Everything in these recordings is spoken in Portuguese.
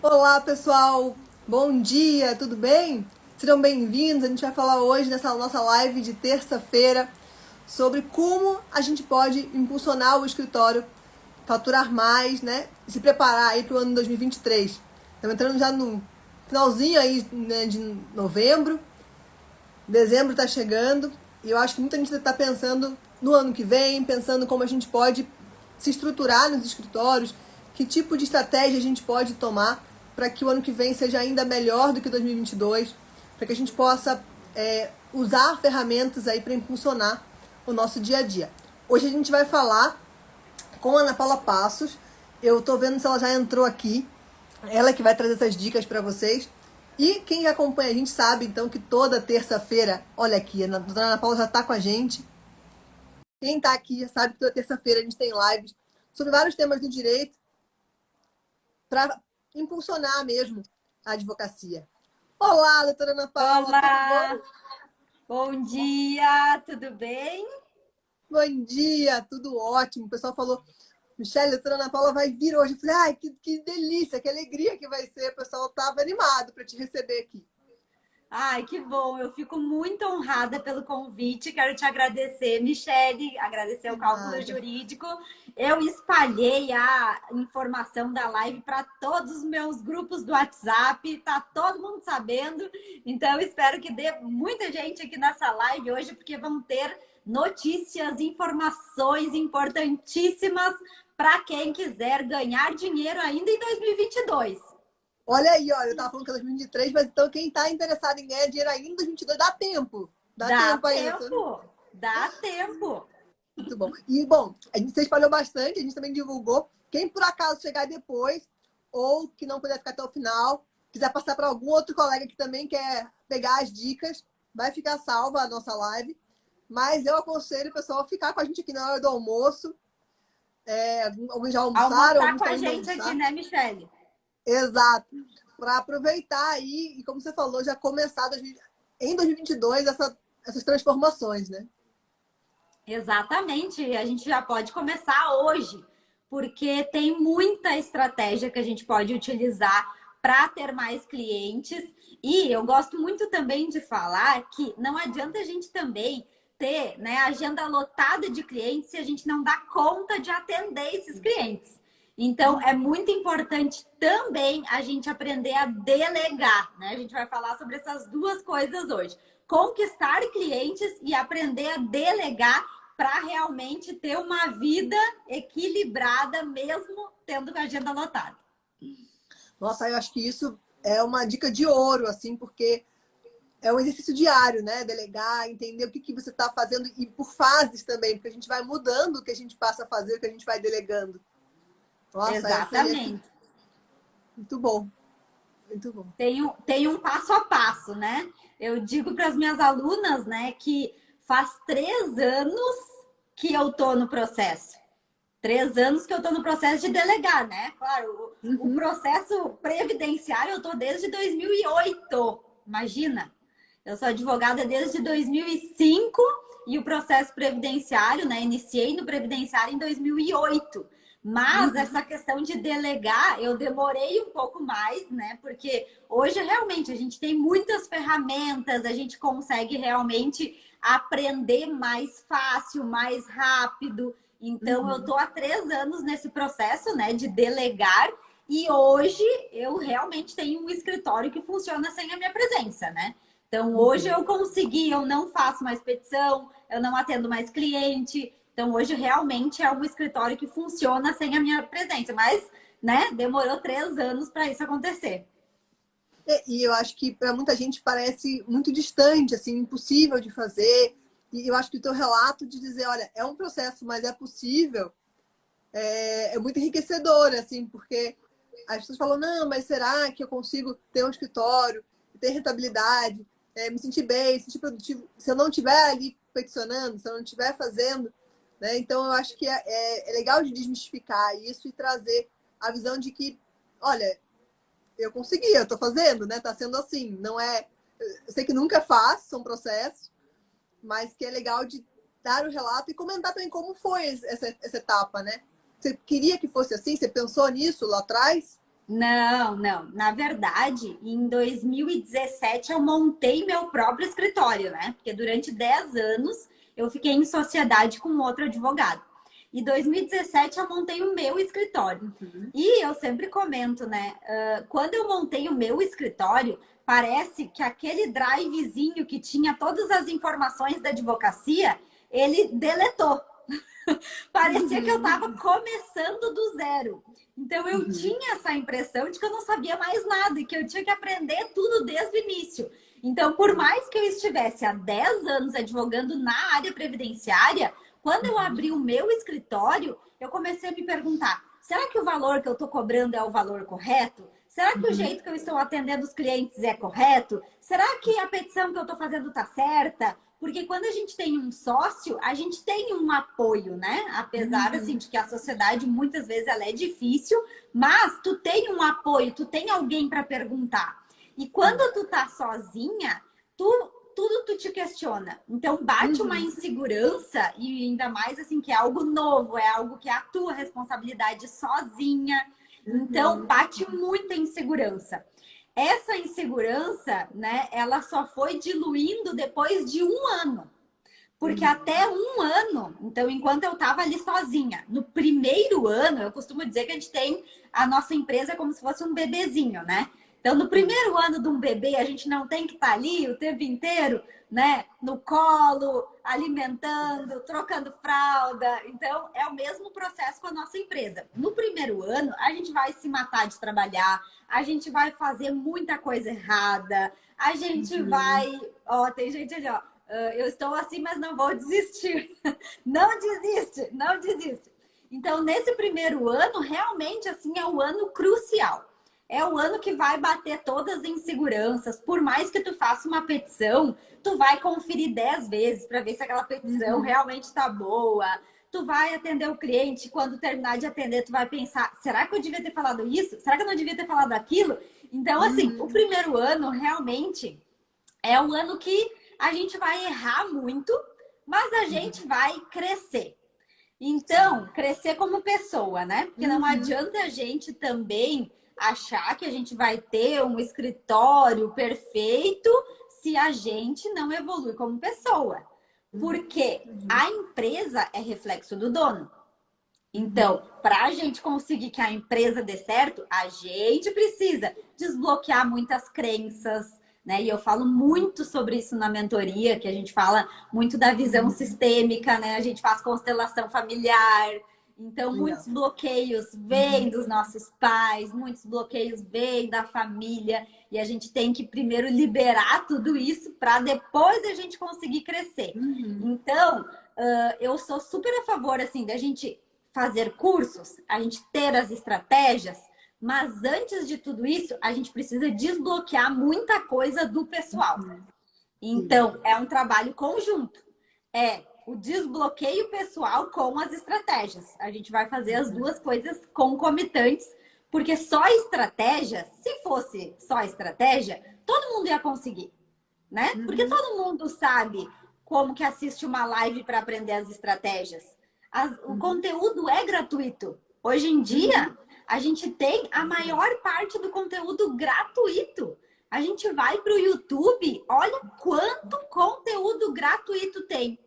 Olá, pessoal! Bom dia, tudo bem? Sejam bem-vindos. A gente vai falar hoje nessa nossa live de terça-feira sobre como a gente pode impulsionar o escritório, faturar mais, né? E se preparar aí para o ano 2023. Estamos entrando já no finalzinho aí, né, de novembro. Dezembro está chegando e eu acho que muita gente está pensando no ano que vem, pensando como a gente pode se estruturar nos escritórios, que tipo de estratégia a gente pode tomar para que o ano que vem seja ainda melhor do que 2022, para que a gente possa usar ferramentas aí para impulsionar o nosso dia a dia. Hoje a gente vai falar com a Ana Paula Passos. Eu estou vendo se ela já entrou aqui. Ela que vai trazer essas dicas para vocês. E quem acompanha a gente sabe, então, que toda terça-feira, olha aqui, a doutora Ana Paula já está com a gente. Quem está aqui já sabe que toda terça-feira a gente tem lives sobre vários temas do direito para impulsionar mesmo a advocacia. Olá, doutora Ana Paula, tudo Olá, bom? bom dia, tudo bem? Bom dia, tudo ótimo. O pessoal falou, Michelle, a doutora Ana Paula vai vir hoje. Eu falei, ai, que delícia, que alegria que vai ser. O pessoal estava animado para te receber aqui. Ai, que bom, eu fico muito honrada pelo convite, quero te agradecer, Michele, agradecer o De cálculo nada. jurídico. Eu espalhei a informação da live para todos os meus grupos do WhatsApp, tá todo mundo sabendo, então eu espero que dê muita gente aqui nessa live hoje, porque vão ter notícias, informações importantíssimas para quem quiser ganhar dinheiro ainda em 2022. Olha aí, olha, eu tava falando que é 2023, mas então quem tá interessado em ganhar dinheiro ainda em 2022, dá tempo. Dá Dá tempo ainda. tempo, dá tempo. Muito bom. E, bom, a gente se espalhou bastante, a gente também divulgou. Quem por acaso chegar depois, ou que não puder ficar até o final, quiser passar para algum outro colega que também quer pegar as dicas, vai ficar salva a nossa live. Mas eu aconselho o pessoal a ficar com a gente aqui na hora do almoço. Alguns já almoçaram, Almoçar alguns com estão a indo gente aqui, almoçar. né, Michele? Exato. Para aproveitar aí, e como você falou, já começar em 2022 essas transformações, né? Exatamente, a gente já pode começar hoje, porque tem muita estratégia que a gente pode utilizar para ter mais clientes. E eu gosto muito também de falar que não adianta a gente também ter, né, agenda lotada de clientes se a gente não dá conta de atender esses clientes. Então, é muito importante também a gente aprender a delegar, né? A gente vai falar sobre essas duas coisas hoje. Conquistar clientes e aprender a delegar para realmente ter uma vida equilibrada, mesmo tendo a agenda lotada. Nossa, eu acho que isso é uma dica de ouro, assim, porque é um exercício diário, né? Delegar, entender o que você está fazendo e por fases também, porque a gente vai mudando o que a gente passa a fazer, o que a gente vai delegando. Nossa, essa aí é Exatamente. muito bom, muito bom. Tem um passo a passo, né? Eu digo para as minhas alunas, né, que faz 3 anos que eu tô no processo. 3 anos que eu tô no processo de delegar, né? Claro, o Uhum. processo previdenciário eu tô desde 2008. Imagina. Eu sou advogada desde 2005 e o processo previdenciário, né? Iniciei no previdenciário em 2008. Mas Uhum. essa questão de delegar, eu demorei um pouco mais, né? Porque hoje realmente a gente tem muitas ferramentas, a gente consegue realmente aprender mais fácil, mais rápido. Então, eu Uhum. estou há 3 anos nesse processo, né, de delegar. E hoje eu realmente tenho um escritório que funciona sem a minha presença, né? Então, hoje Uhum. eu consegui, eu não faço mais petição, eu não atendo mais cliente. Então, hoje realmente é um escritório que funciona sem a minha presença. Mas, né, demorou 3 anos para isso acontecer. E eu acho que para muita gente parece muito distante, assim, impossível de fazer. E eu acho que o teu relato de dizer, olha, é um processo, mas é possível, é muito enriquecedor, assim, porque as pessoas falam, não, mas será que eu consigo ter um escritório, ter rentabilidade, me sentir bem, me sentir produtivo, se eu não estiver ali peticionando, se eu não estiver fazendo, né? Então eu acho que é legal de desmistificar isso e trazer a visão de que, olha, eu consegui, eu estou fazendo, né? Está sendo assim, não é. Eu sei que nunca é fácil, são processos, mas que é legal de dar o relato e comentar também como foi essa etapa, né? Você queria que fosse assim? Você pensou nisso lá atrás? Não, não. Na verdade, em 2017 eu montei meu próprio escritório, né? Porque durante 10 anos eu fiquei em sociedade com outro advogado. Em 2017 eu montei o meu escritório. E eu sempre comento, né? Quando eu montei o meu escritório, parece que aquele drivezinho que tinha todas as informações da advocacia, ele deletou. Parecia que eu estava começando do zero. Então eu tinha essa impressão de que eu não sabia mais nada e que eu tinha que aprender tudo desde o início. Então, por mais que eu estivesse há 10 anos advogando na área previdenciária, quando eu abri o meu escritório, eu comecei a me perguntar: será que o valor que eu estou cobrando é o valor correto? Será que o jeito que eu estou atendendo os clientes é correto? Será que a petição que eu estou fazendo está certa? Porque quando a gente tem um sócio, a gente tem um apoio, né? Apesar, assim, de que a sociedade, muitas vezes, ela é difícil, mas tu tem um apoio, tu tem alguém para perguntar. E quando tu tá sozinha, tudo tu te questiona. Então, bate uma insegurança, e ainda mais, assim, que é algo novo, é algo que é a tua responsabilidade sozinha. Então, bate muita insegurança. Essa insegurança, né, ela só foi diluindo depois de um ano. Porque até um ano, então, enquanto eu estava ali sozinha, no primeiro ano, eu costumo dizer que a gente tem a nossa empresa como se fosse um bebezinho, né? Então, no primeiro ano de um bebê, a gente não tem que estar ali o tempo inteiro, né? No colo, alimentando, trocando fralda. Então, é o mesmo processo com a nossa empresa. No primeiro ano, a gente vai se matar de trabalhar, a gente vai fazer muita coisa errada, a gente vai. Ó, tem gente ali, ó. Eu estou assim, mas não vou desistir. Não desiste, não desiste. Então, nesse primeiro ano, realmente, assim, é o ano crucial. É o ano que vai bater todas as inseguranças. Por mais que tu faça uma petição, tu vai conferir 10 vezes para ver se aquela petição realmente está boa. Tu vai atender o cliente, quando terminar de atender, tu vai pensar, será que eu devia ter falado isso? Será que eu não devia ter falado aquilo? Então, assim, o primeiro ano, realmente, é o ano que a gente vai errar muito, mas a gente vai crescer. Então, crescer como pessoa, né? Porque não adianta a gente também achar que a gente vai ter um escritório perfeito se a gente não evolui como pessoa. Porque a empresa é reflexo do dono. Então, para a gente conseguir que a empresa dê certo, a gente precisa desbloquear muitas crenças, né? E eu falo muito sobre isso na mentoria, que a gente fala muito da visão sistêmica, né? A gente faz constelação familiar. Então, muitos bloqueios vêm dos nossos pais, muitos bloqueios vêm da família, e a gente tem que primeiro liberar tudo isso para depois a gente conseguir crescer. Então, eu sou super a favor, assim, da gente fazer cursos, a gente ter as estratégias, mas antes de tudo isso, a gente precisa desbloquear muita coisa do pessoal. Então, é um trabalho conjunto. É o desbloqueio pessoal com as estratégias. A gente vai fazer as duas coisas concomitantes, porque só estratégia, se fosse só estratégia, todo mundo ia conseguir, né? Porque todo mundo sabe como que assiste uma live para aprender as estratégias. O conteúdo é gratuito. Hoje em dia, a gente tem a maior parte do conteúdo gratuito. A gente vai para o YouTube, olha quanto conteúdo gratuito tem.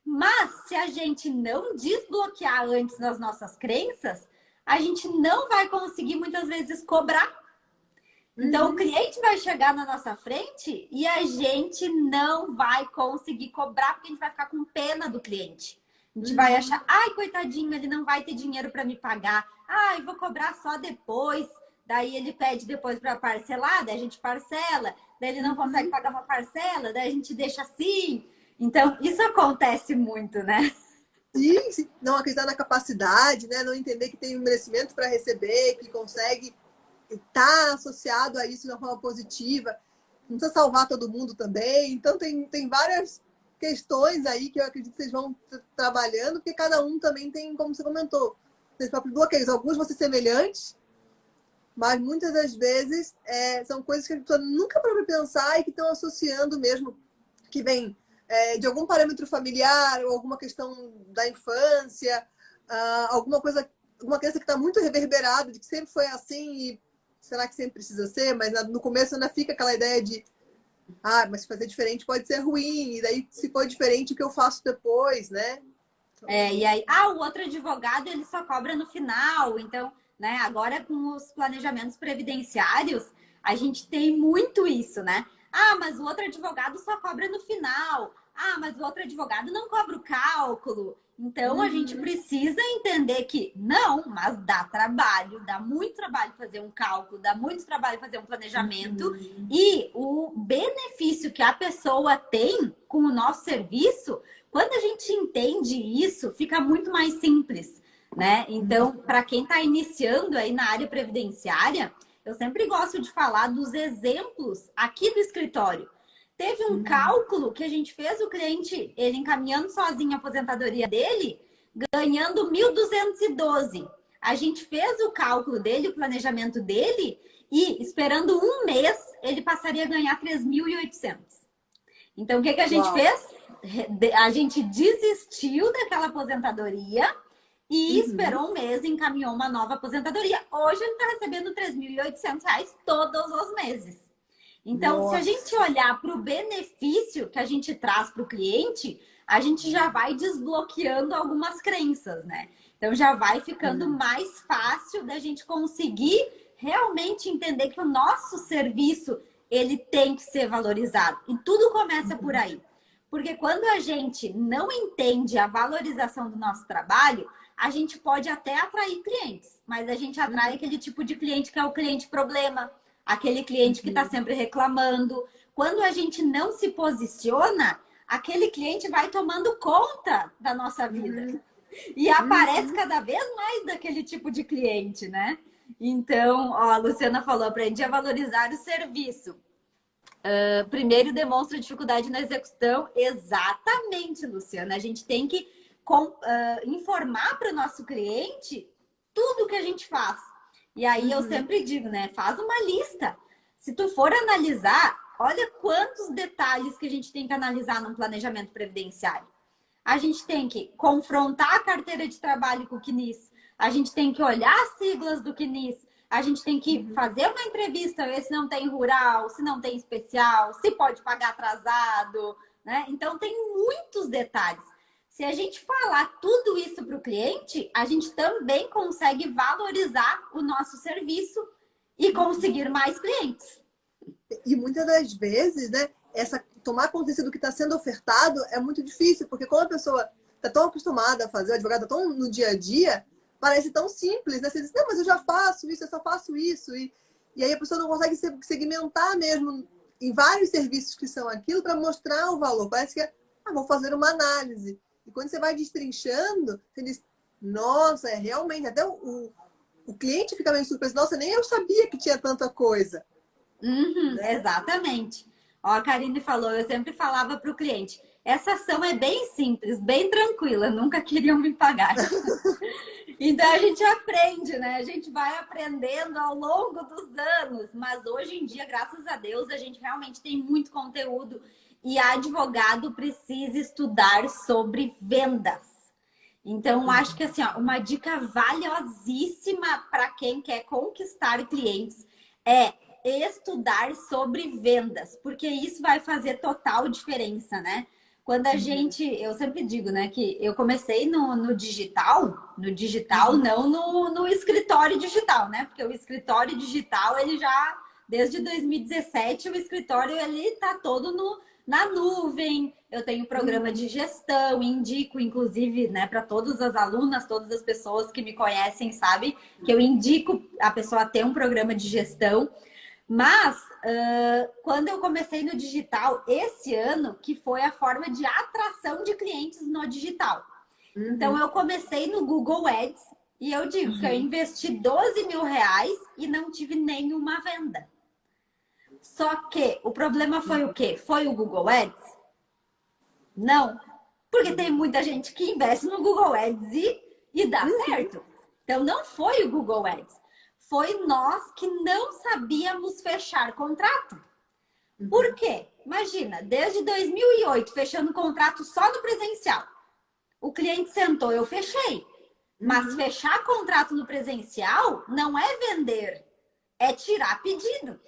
Mas se a gente não desbloquear antes das nossas crenças, a gente não vai conseguir muitas vezes cobrar. Então, o cliente vai chegar na nossa frente e a gente não vai conseguir cobrar, porque a gente vai ficar com pena do cliente. A gente vai achar, ai, coitadinho, ele não vai ter dinheiro para me pagar. Ai, vou cobrar só depois. Daí ele pede depois para parcelar, daí a gente parcela. Daí ele não consegue pagar uma parcela, daí a gente deixa assim. Então, isso acontece muito, né? Sim, não acreditar na capacidade, né? Não entender que tem um merecimento para receber, que consegue estar associado a isso de uma forma positiva. Não precisa salvar todo mundo também. Então, tem várias questões aí que eu acredito que vocês vão trabalhando, porque cada um também tem, como você comentou, seus próprios bloqueios. Alguns vão ser semelhantes, mas muitas das vezes são coisas que a pessoa nunca parou para pensar e que estão associando mesmo, que vem de algum parâmetro familiar ou alguma questão da infância, alguma coisa, alguma crença que está muito reverberada, de que sempre foi assim e será que sempre precisa ser? Mas no começo ainda fica aquela ideia de, mas fazer diferente pode ser ruim, e daí se for diferente, o que eu faço depois, né? E aí, o outro advogado, ele só cobra no final. Então, né, agora com os planejamentos previdenciários, a gente tem muito isso, né? Mas o outro advogado só cobra no final. Mas o outro advogado não cobra o cálculo. Então, a gente precisa entender que não, mas dá trabalho, dá muito trabalho fazer um cálculo, dá muito trabalho fazer um planejamento. E o benefício que a pessoa tem com o nosso serviço, quando a gente entende isso, fica muito mais simples, né? Então, para quem está iniciando aí na área previdenciária, eu sempre gosto de falar dos exemplos aqui do escritório. Teve um cálculo que a gente fez, o cliente, ele encaminhando sozinho a aposentadoria dele, ganhando 1.212. A gente fez o cálculo dele, o planejamento dele, e esperando um mês, ele passaria a ganhar 3.800. Então, o que a gente fez? A gente desistiu daquela aposentadoria e esperou um mês e encaminhou uma nova aposentadoria. Hoje ele está recebendo R$3.800 todos os meses. Então, se a gente olhar para o benefício que a gente traz para o cliente, a gente já vai desbloqueando algumas crenças, né? Então, já vai ficando mais fácil da gente conseguir realmente entender que o nosso serviço, ele tem que ser valorizado. E tudo começa por aí. Porque quando a gente não entende a valorização do nosso trabalho, a gente pode até atrair clientes, mas a gente atrai aquele tipo de cliente que é o cliente problema, aquele cliente que está sempre reclamando. Quando a gente não se posiciona, aquele cliente vai tomando conta da nossa vida. E aparece cada vez mais daquele tipo de cliente, né? Então, a Luciana falou, aprendi a valorizar o serviço. Primeiro demonstra dificuldade na execução. Exatamente, Luciana. A gente tem que informar para o nosso cliente tudo que a gente faz. E aí eu sempre digo, né? Faz uma lista. Se tu for analisar, olha quantos detalhes que a gente tem que analisar num planejamento previdenciário. A gente tem que confrontar a carteira de trabalho com o CNIS. A gente tem que olhar as siglas do CNIS. A gente tem que fazer uma entrevista, ver se não tem rural, se não tem especial, se pode pagar atrasado, né? Então, tem muitos detalhes. Se a gente falar tudo isso para o cliente, a gente também consegue valorizar o nosso serviço e conseguir mais clientes. E muitas das vezes, né, tomar consciência do que está sendo ofertado é muito difícil, porque quando a pessoa está tão acostumada a fazer, o advogado está tão no dia a dia, parece tão simples, né? Você diz, não, mas eu já faço isso, eu só faço isso. E aí a pessoa não consegue segmentar mesmo em vários serviços que são aquilo para mostrar o valor. Parece que vou fazer uma análise. E quando você vai destrinchando, você diz, nossa, realmente, até o cliente fica meio surpreso. Nossa, nem eu sabia que tinha tanta coisa. Né? Exatamente. Ó, a Karine falou, eu sempre falava para o cliente, essa ação é bem simples, bem tranquila, nunca queriam me pagar. Então a gente aprende, né? A gente vai aprendendo ao longo dos anos, mas hoje em dia, graças a Deus, a gente realmente tem muito conteúdo e advogado precisa estudar sobre vendas. Então, acho que assim, ó, uma dica valiosíssima para quem quer conquistar clientes é estudar sobre vendas, porque isso vai fazer total diferença, né? Quando a gente, eu sempre digo, né, que eu comecei no digital, não no escritório digital, né? Porque o escritório digital, ele já, desde 2017, o escritório, ele tá todo na nuvem. Eu tenho programa de gestão, indico, inclusive, né, para todas as alunas, todas as pessoas que me conhecem, sabem que eu indico a pessoa a ter um programa de gestão. Mas, quando eu comecei no digital, esse ano, que foi a forma de atração de clientes no digital. Então, eu comecei no Google Ads e eu digo que eu investi 12 mil reais e não tive nenhuma venda. Só que o problema foi o quê? Foi o Google Ads? Não. Porque tem muita gente que investe no Google Ads e dá certo. Então, não foi o Google Ads. Foi nós que não sabíamos fechar contrato. Por quê? Imagina, desde 2008, fechando contrato só no presencial. O cliente sentou, eu fechei. Mas fechar contrato no presencial não é vender. é tirar pedido.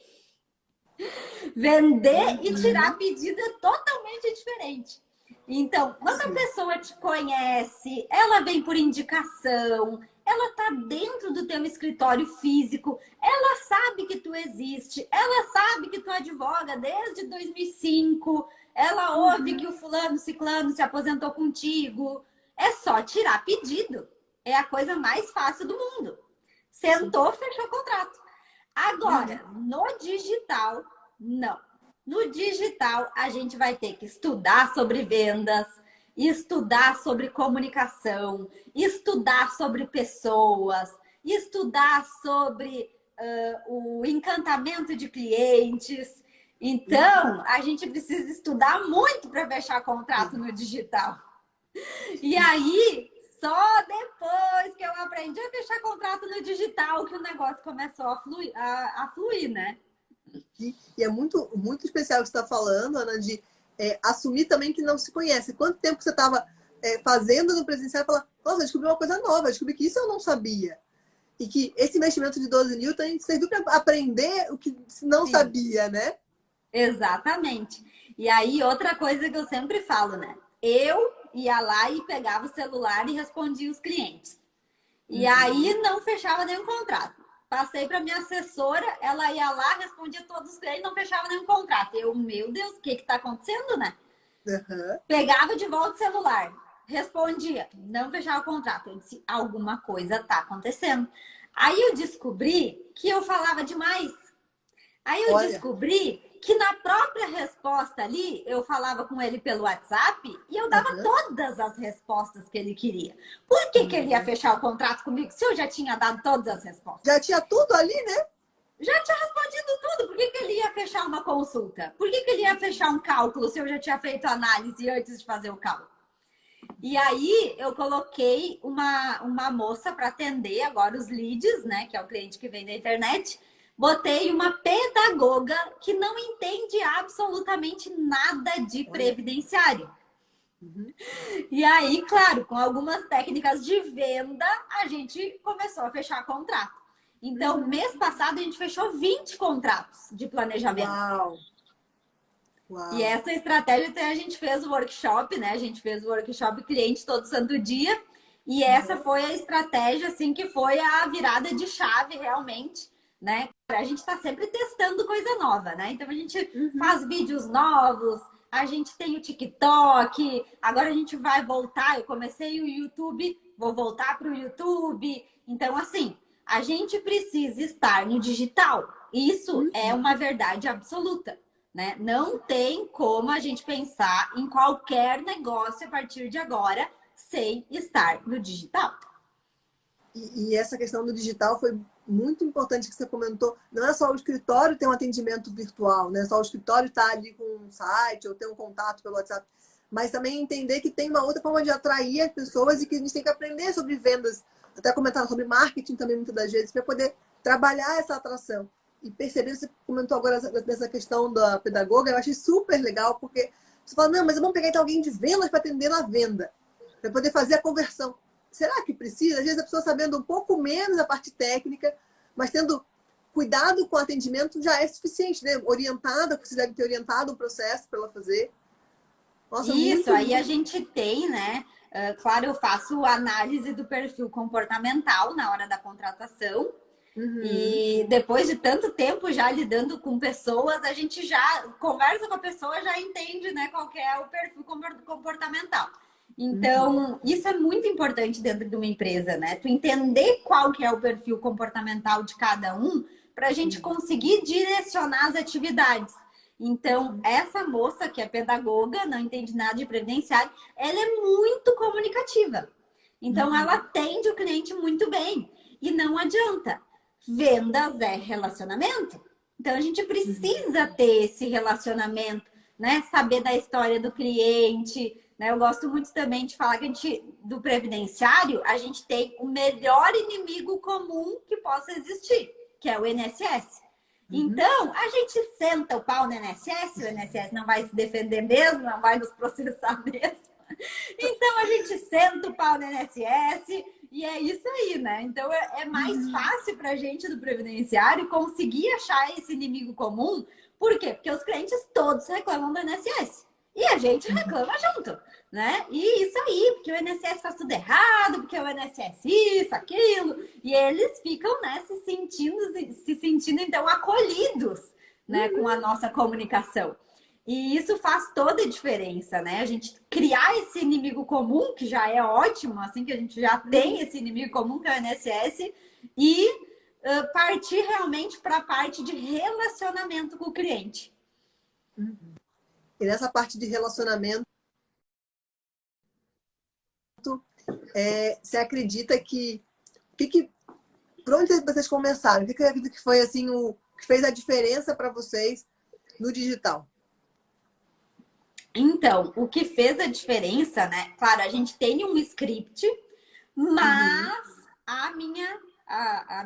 Vender e tirar pedido é totalmente diferente. Então, quando a pessoa te conhece, ela vem por indicação, ela está dentro do teu escritório físico, ela sabe que tu existe, ela sabe que tu advoga desde 2005, ela ouve que o fulano, ciclano se aposentou contigo. É só tirar pedido. É a coisa mais fácil do mundo. Sentou, fechou o contrato. Agora, no digital, não. No digital, a gente vai ter que estudar sobre vendas, estudar sobre comunicação, estudar sobre pessoas, estudar sobre o encantamento de clientes. Então, a gente precisa estudar muito para fechar contrato no digital. E aí, só depois que eu aprendi a fechar contrato no digital que o negócio começou a fluir, né? E é muito, muito especial o que você está falando, Ana, de assumir também que não se conhece. Quanto tempo você estava fazendo no presencial e falar, nossa, eu descobri uma coisa nova, eu descobri que isso eu não sabia. E que esse investimento de 12 mil também serviu para aprender o que não sabia, né? Exatamente. E aí, outra coisa que eu sempre falo, né? Eu ia lá e pegava o celular e respondia os clientes. E aí, não fechava nenhum contrato. Passei para minha assessora, ela ia lá, respondia todos os clientes, não fechava nenhum contrato. Eu, meu Deus, o que está acontecendo, né? Pegava de volta o celular, respondia, não fechava o contrato. Eu disse, alguma coisa está acontecendo. Aí eu descobri que eu falava demais. Aí eu descobri que na própria resposta ali, eu falava com ele pelo WhatsApp e eu dava todas as respostas que ele queria. Por que que ele ia fechar o contrato comigo se eu já tinha dado todas as respostas? Já tinha tudo ali, né? Já tinha respondido tudo. Por que que ele ia fechar uma consulta? Por que que ele ia fechar um cálculo se eu já tinha feito análise antes de fazer o cálculo? E aí eu coloquei uma moça para atender agora os leads, né? Que é o cliente que vem da internet. Botei uma pedagoga que não entende absolutamente nada de previdenciário. E aí, claro, com algumas técnicas de venda, a gente começou a fechar contrato. Então, mês passado, a gente fechou 20 contratos de planejamento. Uau! Uau. E essa estratégia, até a gente fez o workshop, né? A gente fez o workshop cliente todo santo dia. E essa foi a estratégia, assim, que foi a virada de chave, realmente, né? A gente está sempre testando coisa nova, né? Então, a gente faz vídeos novos, a gente tem o TikTok, agora a gente vai voltar. Eu comecei o YouTube, vou voltar para o YouTube. Então, assim, a gente precisa estar no digital. Isso é uma verdade absoluta, né? Não tem como a gente pensar em qualquer negócio a partir de agora sem estar no digital. E essa questão do digital foi muito importante que você comentou. Não é só o escritório ter um atendimento virtual, né? Só o escritório estar ali com um site ou ter um contato pelo WhatsApp, mas também entender que tem uma outra forma de atrair as pessoas e que a gente tem que aprender sobre vendas, até comentar sobre marketing também muitas das vezes, para poder trabalhar essa atração. E perceber, você comentou agora dessa questão da pedagoga, eu achei super legal, porque você fala, não, mas vamos pegar então alguém de vendas para atender na venda, para poder fazer a conversão. Será que precisa? Às vezes a pessoa sabendo um pouco menos a parte técnica, mas tendo cuidado com o atendimento já é suficiente, né? Orientada, você deve ter orientado o processo para ela fazer. Nossa, isso, aí a gente tem, né? Claro, eu faço análise do perfil comportamental na hora da contratação. E depois de tanto tempo já lidando com pessoas, a gente já conversa com a pessoa, já entende, né, qual que é o perfil comportamental. Então, isso é muito importante dentro de uma empresa, né? Tu entender qual que é o perfil comportamental de cada um para a gente conseguir direcionar as atividades. Então, essa moça que é pedagoga, não entende nada de previdenciário, ela é muito comunicativa. Então, ela atende o cliente muito bem. E não adianta. Vendas é relacionamento. Então, a gente precisa ter esse relacionamento, né? Saber da história do cliente, né? Eu gosto muito também de falar que a gente, do previdenciário, a gente tem o melhor inimigo comum que possa existir, que é o INSS. Então, a gente senta o pau no INSS, o INSS não vai se defender mesmo, não vai nos processar mesmo. Então, a gente senta o pau no INSS E é isso aí, né? Então é mais fácil para a gente do previdenciário conseguir achar esse inimigo comum. Por quê? Porque os clientes todos reclamam do INSS. E a gente reclama junto, né? E isso aí, porque o INSS faz tudo errado, porque o INSS isso, aquilo. E eles ficam, né, se sentindo então acolhidos, né, com a nossa comunicação. E isso faz toda a diferença, né? A gente criar esse inimigo comum, que já é ótimo, assim que a gente já tem esse inimigo comum, que é o INSS, e partir realmente para a parte de relacionamento com o cliente. E nessa parte de relacionamento, você acredita por onde vocês começaram? O que acredita que foi assim o que fez a diferença para vocês no digital? Então, o que fez a diferença, né? Claro, a gente tem um script, mas a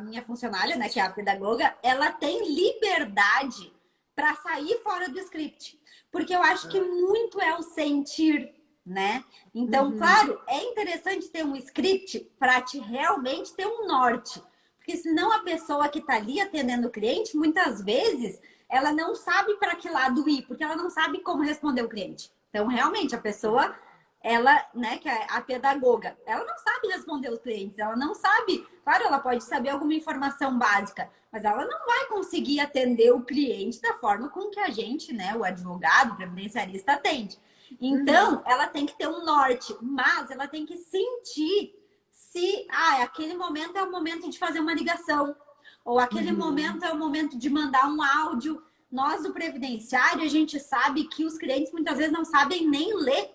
minha funcionária, né, que é a pedagoga, ela tem liberdade para sair fora do script. Porque eu acho que muito é o sentir, né? Então, claro, é interessante ter um script para te realmente ter um norte. Porque senão a pessoa que está ali atendendo o cliente, muitas vezes, ela não sabe para que lado ir, porque ela não sabe como responder o cliente. Então, realmente, a pessoa, ela, né, que é a pedagoga, ela não sabe responder os clientes, ela não sabe, claro, ela pode saber alguma informação básica, mas ela não vai conseguir atender o cliente da forma com que a gente, né, o advogado, o previdenciarista atende. Então, ela tem que ter um norte, mas ela tem que sentir se, aquele momento é o momento de fazer uma ligação, ou aquele momento é o momento de mandar um áudio. Nós, do previdenciário, a gente sabe que os clientes muitas vezes não sabem nem ler.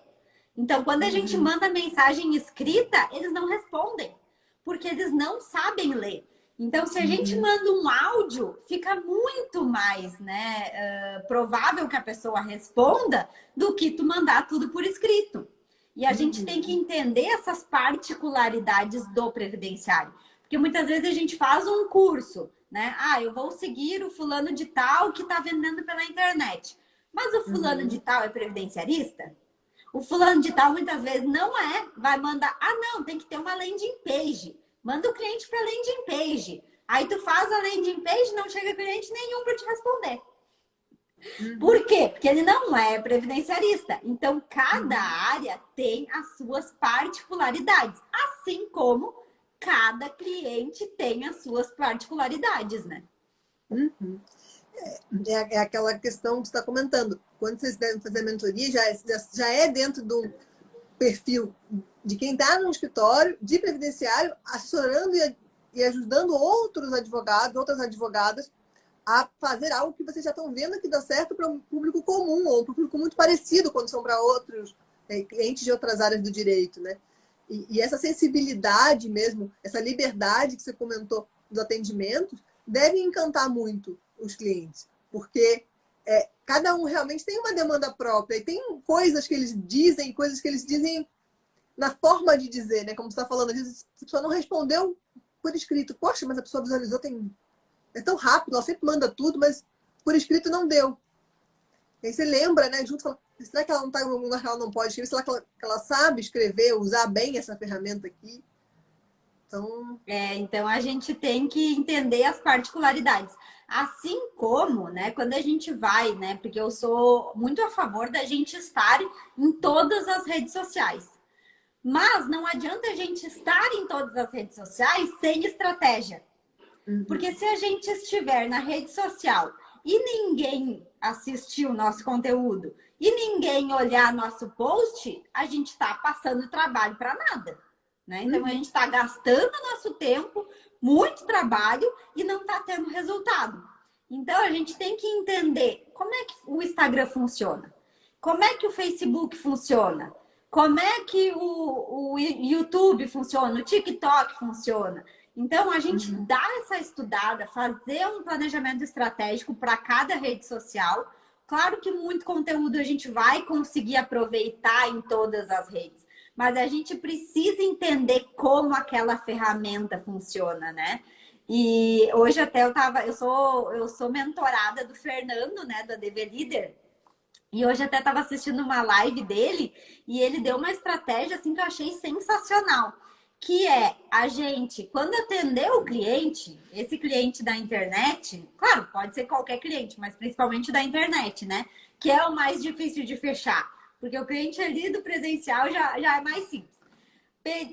Então, quando a gente manda mensagem escrita, eles não respondem, porque eles não sabem ler. Então, se a gente manda um áudio, fica muito mais, né, provável que a pessoa responda do que tu mandar tudo por escrito. E a gente tem que entender essas particularidades do previdenciário. Porque muitas vezes a gente faz um curso, né? Eu vou seguir o fulano de tal que está vendendo pela internet. Mas o fulano de tal é previdenciarista? O fulano de tal muitas vezes não é. Vai mandar, não, tem que ter uma landing page. Manda o cliente para landing page. Aí tu faz a landing page, não chega cliente nenhum para te responder. Por quê? Porque ele não é previdenciarista. Então, cada área tem as suas particularidades. Assim como cada cliente tem as suas particularidades, né? É aquela questão que você está comentando. Quando vocês devem fazer mentoria, já é dentro do perfil de quem está no escritório de previdenciário, assessorando e ajudando outros advogados, outras advogadas, a fazer algo que vocês já estão vendo que dá certo para um público comum, ou um público muito parecido quando são para outros clientes de outras áreas do direito, né? E essa sensibilidade mesmo, essa liberdade que você comentou dos atendimentos, deve encantar muito os clientes, porque cada um realmente tem uma demanda própria e tem coisas que eles dizem, coisas que eles dizem na forma de dizer, né? Como você está falando, às vezes a pessoa não respondeu por escrito. Poxa, mas a pessoa visualizou, é tão rápido, ela sempre manda tudo, mas por escrito não deu. E aí você lembra, né? Junto, fala, será que ela não está em algum lugar que ela não pode escrever? Será que ela sabe escrever, usar bem essa ferramenta aqui? Então a gente tem que entender as particularidades. Assim como, né, quando a gente vai, né, porque eu sou muito a favor da gente estar em todas as redes sociais. Mas não adianta a gente estar em todas as redes sociais sem estratégia. Porque se a gente estiver na rede social e ninguém assistir o nosso conteúdo e ninguém olhar nosso post, a gente está passando trabalho para nada. Né? Então a gente está gastando nosso tempo, muito trabalho e não está tendo resultado. Então a gente tem que entender como é que o Instagram funciona, como é que o Facebook funciona, como é que o YouTube funciona, o TikTok funciona. Então a gente dá essa estudada, fazer um planejamento estratégico para cada rede social. Claro que muito conteúdo a gente vai conseguir aproveitar em todas as redes. Mas a gente precisa entender como aquela ferramenta funciona, né? E hoje até eu sou mentorada do Fernando, né, da DV Líder. E hoje até estava assistindo uma live dele e ele deu uma estratégia assim que eu achei sensacional, que é a gente, quando atender o cliente, esse cliente da internet, claro, pode ser qualquer cliente, mas principalmente da internet, né? Que é o mais difícil de fechar, porque o cliente ali do presencial já é mais simples.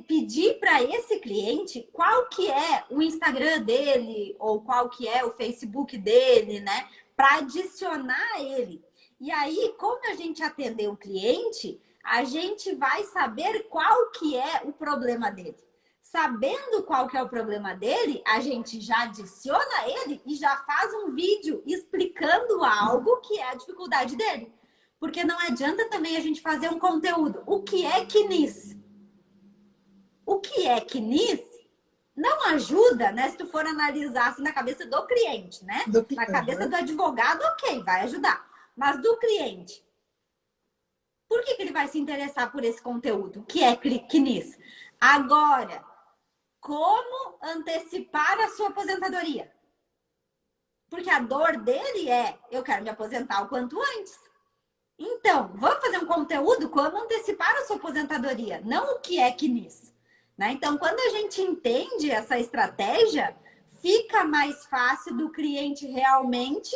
Pedir para esse cliente qual que é o Instagram dele ou qual que é o Facebook dele, né? Para adicionar ele. E aí, quando a gente atender o cliente, a gente vai saber qual que é o problema dele. Sabendo qual que é o problema dele, a gente já adiciona ele e já faz um vídeo explicando algo que é a dificuldade dele. Porque não adianta também a gente fazer um conteúdo. O que é CNIS? O que é CNIS não ajuda, né? Se tu for analisar assim na cabeça do cliente, né? Na cabeça do advogado, ok, vai ajudar. Mas do cliente, por que ele vai se interessar por esse conteúdo? Que é CNIS? Agora, como antecipar a sua aposentadoria? Porque a dor dele é, eu quero me aposentar o quanto antes. Então, vamos fazer um conteúdo como antecipar a sua aposentadoria, não o que é CNIS. Né? Então, quando a gente entende essa estratégia, fica mais fácil do cliente realmente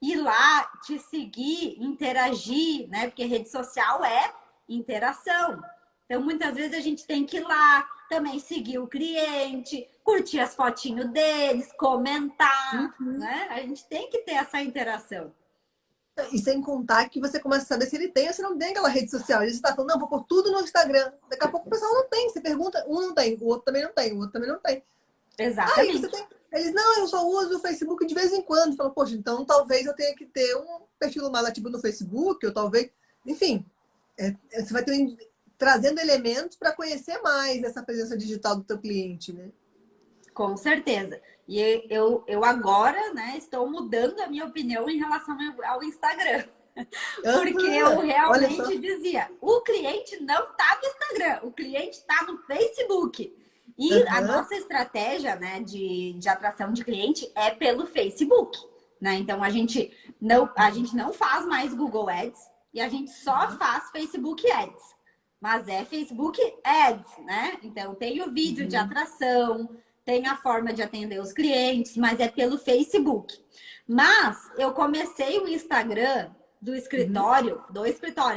ir lá, te seguir, interagir, né? Porque rede social é interação. Então, muitas vezes a gente tem que ir lá, também seguir o cliente, curtir as fotinhos deles, comentar, né? A gente tem que ter essa interação. E sem contar que você começa a saber se ele tem ou se não tem aquela rede social. Às vezes você tá falando, não, vou pôr tudo no Instagram. Daqui a pouco o pessoal não tem. Você pergunta, um não tem, o outro também não tem, o outro também não tem. Exatamente. Aí você tem. Eles, não, eu só uso o Facebook de vez em quando. Fala, poxa, então talvez eu tenha que ter um perfil mais ativo no Facebook, ou talvez. Enfim, você vai ter, trazendo elementos para conhecer mais essa presença digital do teu cliente, né? Com certeza. E eu agora, né, estou mudando a minha opinião em relação ao Instagram. Porque eu realmente dizia, o cliente não está no Instagram, o cliente está no Facebook. E a nossa estratégia, né, de atração de cliente é pelo Facebook. Né? Então a gente não faz mais Google Ads e a gente só faz Facebook Ads. Mas é Facebook Ads, né? Então tem o vídeo de atração, tem a forma de atender os clientes, mas é pelo Facebook. Mas eu comecei o Instagram do escritório,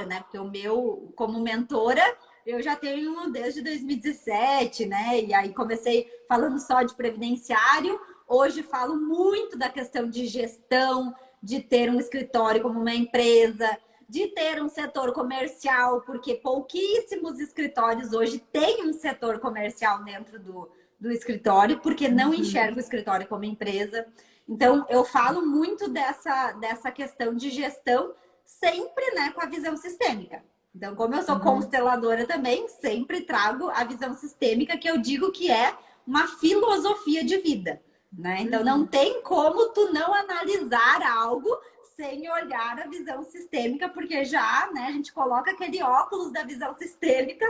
né? Porque o meu, como mentora, eu já tenho desde 2017, né? E aí comecei falando só de previdenciário. Hoje falo muito da questão de gestão, de ter um escritório como uma empresa, de ter um setor comercial, porque pouquíssimos escritórios hoje têm um setor comercial dentro do escritório, porque não enxerga o escritório como empresa. Então, eu falo muito dessa questão de gestão, sempre, né, com a visão sistêmica. Então, como eu sou consteladora também, sempre trago a visão sistêmica, que eu digo que é uma filosofia de vida. Né? Então, não tem como tu não analisar algo sem olhar a visão sistêmica, porque já, né, a gente coloca aquele óculos da visão sistêmica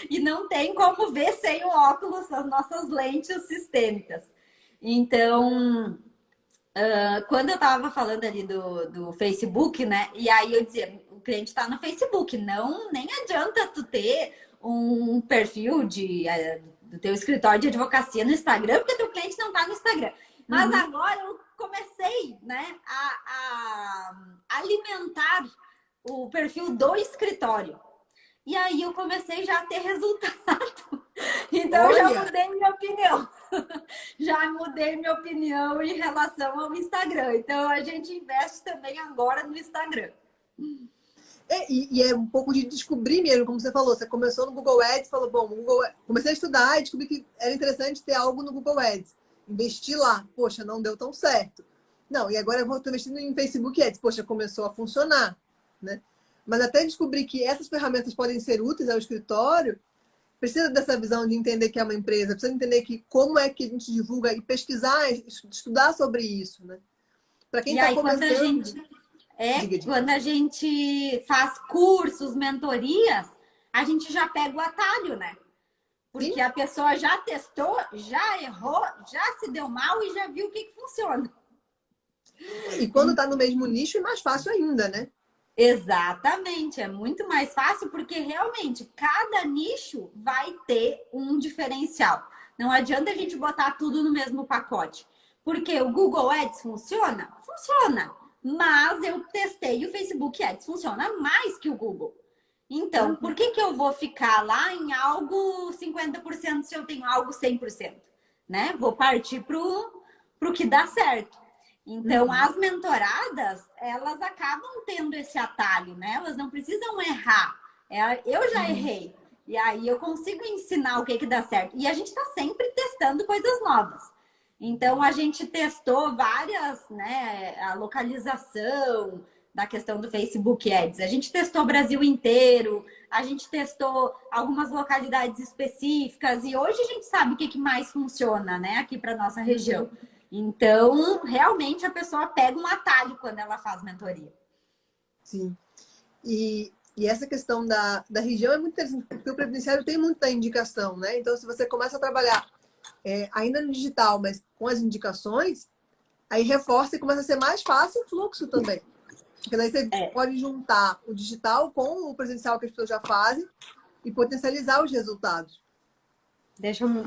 e não tem como ver sem o óculos as nossas lentes sistêmicas. Então, quando eu estava falando ali do Facebook, né, e aí eu dizia, o cliente está no Facebook, nem adianta tu ter um perfil do teu escritório de advocacia no Instagram, porque teu cliente não está no Instagram. Mas agora eu comecei, né, a alimentar o perfil do escritório. E aí eu comecei já a ter resultado. Então eu já mudei minha opinião. Já mudei minha opinião em relação ao Instagram. Então a gente investe também agora no Instagram. E é um pouco de descobrir mesmo, como você falou. Você começou no Google Ads, falou, bom, comecei a estudar e descobri que era interessante ter algo no Google Ads. Investir lá, poxa, não deu tão certo. Não, e agora eu vou investindo em Facebook Ads, poxa, começou a funcionar, né? Mas até descobrir que essas ferramentas podem ser úteis ao escritório, precisa dessa visão de entender que é uma empresa, precisa entender que como é que a gente divulga e pesquisar, estudar sobre isso, né? Para quem está começando... Quando a gente faz cursos, mentorias, a gente já pega o atalho, né? Porque a pessoa já testou, já errou, já se deu mal e já viu o que funciona. E quando está no mesmo nicho é mais fácil ainda, né? Exatamente, é muito mais fácil porque realmente cada nicho vai ter um diferencial. Não adianta a gente botar tudo no mesmo pacote. Porque o Google Ads funciona? Funciona. Mas eu testei e o Facebook Ads funciona mais que o Google. Então, por que eu vou ficar lá em algo 50% se eu tenho algo 100%? Né? Vou partir pro que dá certo. Então, as mentoradas, elas acabam tendo esse atalho, né? Elas não precisam errar. Eu já errei. E aí eu consigo ensinar o que que dá certo. E a gente está sempre testando coisas novas. Então, a gente testou várias, né? A localização da questão do Facebook Ads. A gente testou o Brasil inteiro, a gente testou algumas localidades específicas e hoje a gente sabe o que que mais funciona, né? Aqui para nossa região. Então, realmente a pessoa pega um atalho quando ela faz mentoria. Sim. E essa questão da região é muito interessante, porque o previdenciário tem muita indicação, né? Então, se você começa a trabalhar ainda no digital, mas com as indicações, aí reforça e começa a ser mais fácil o fluxo também. Porque daí você pode juntar o digital com o presencial que as pessoas já fazem e potencializar os resultados.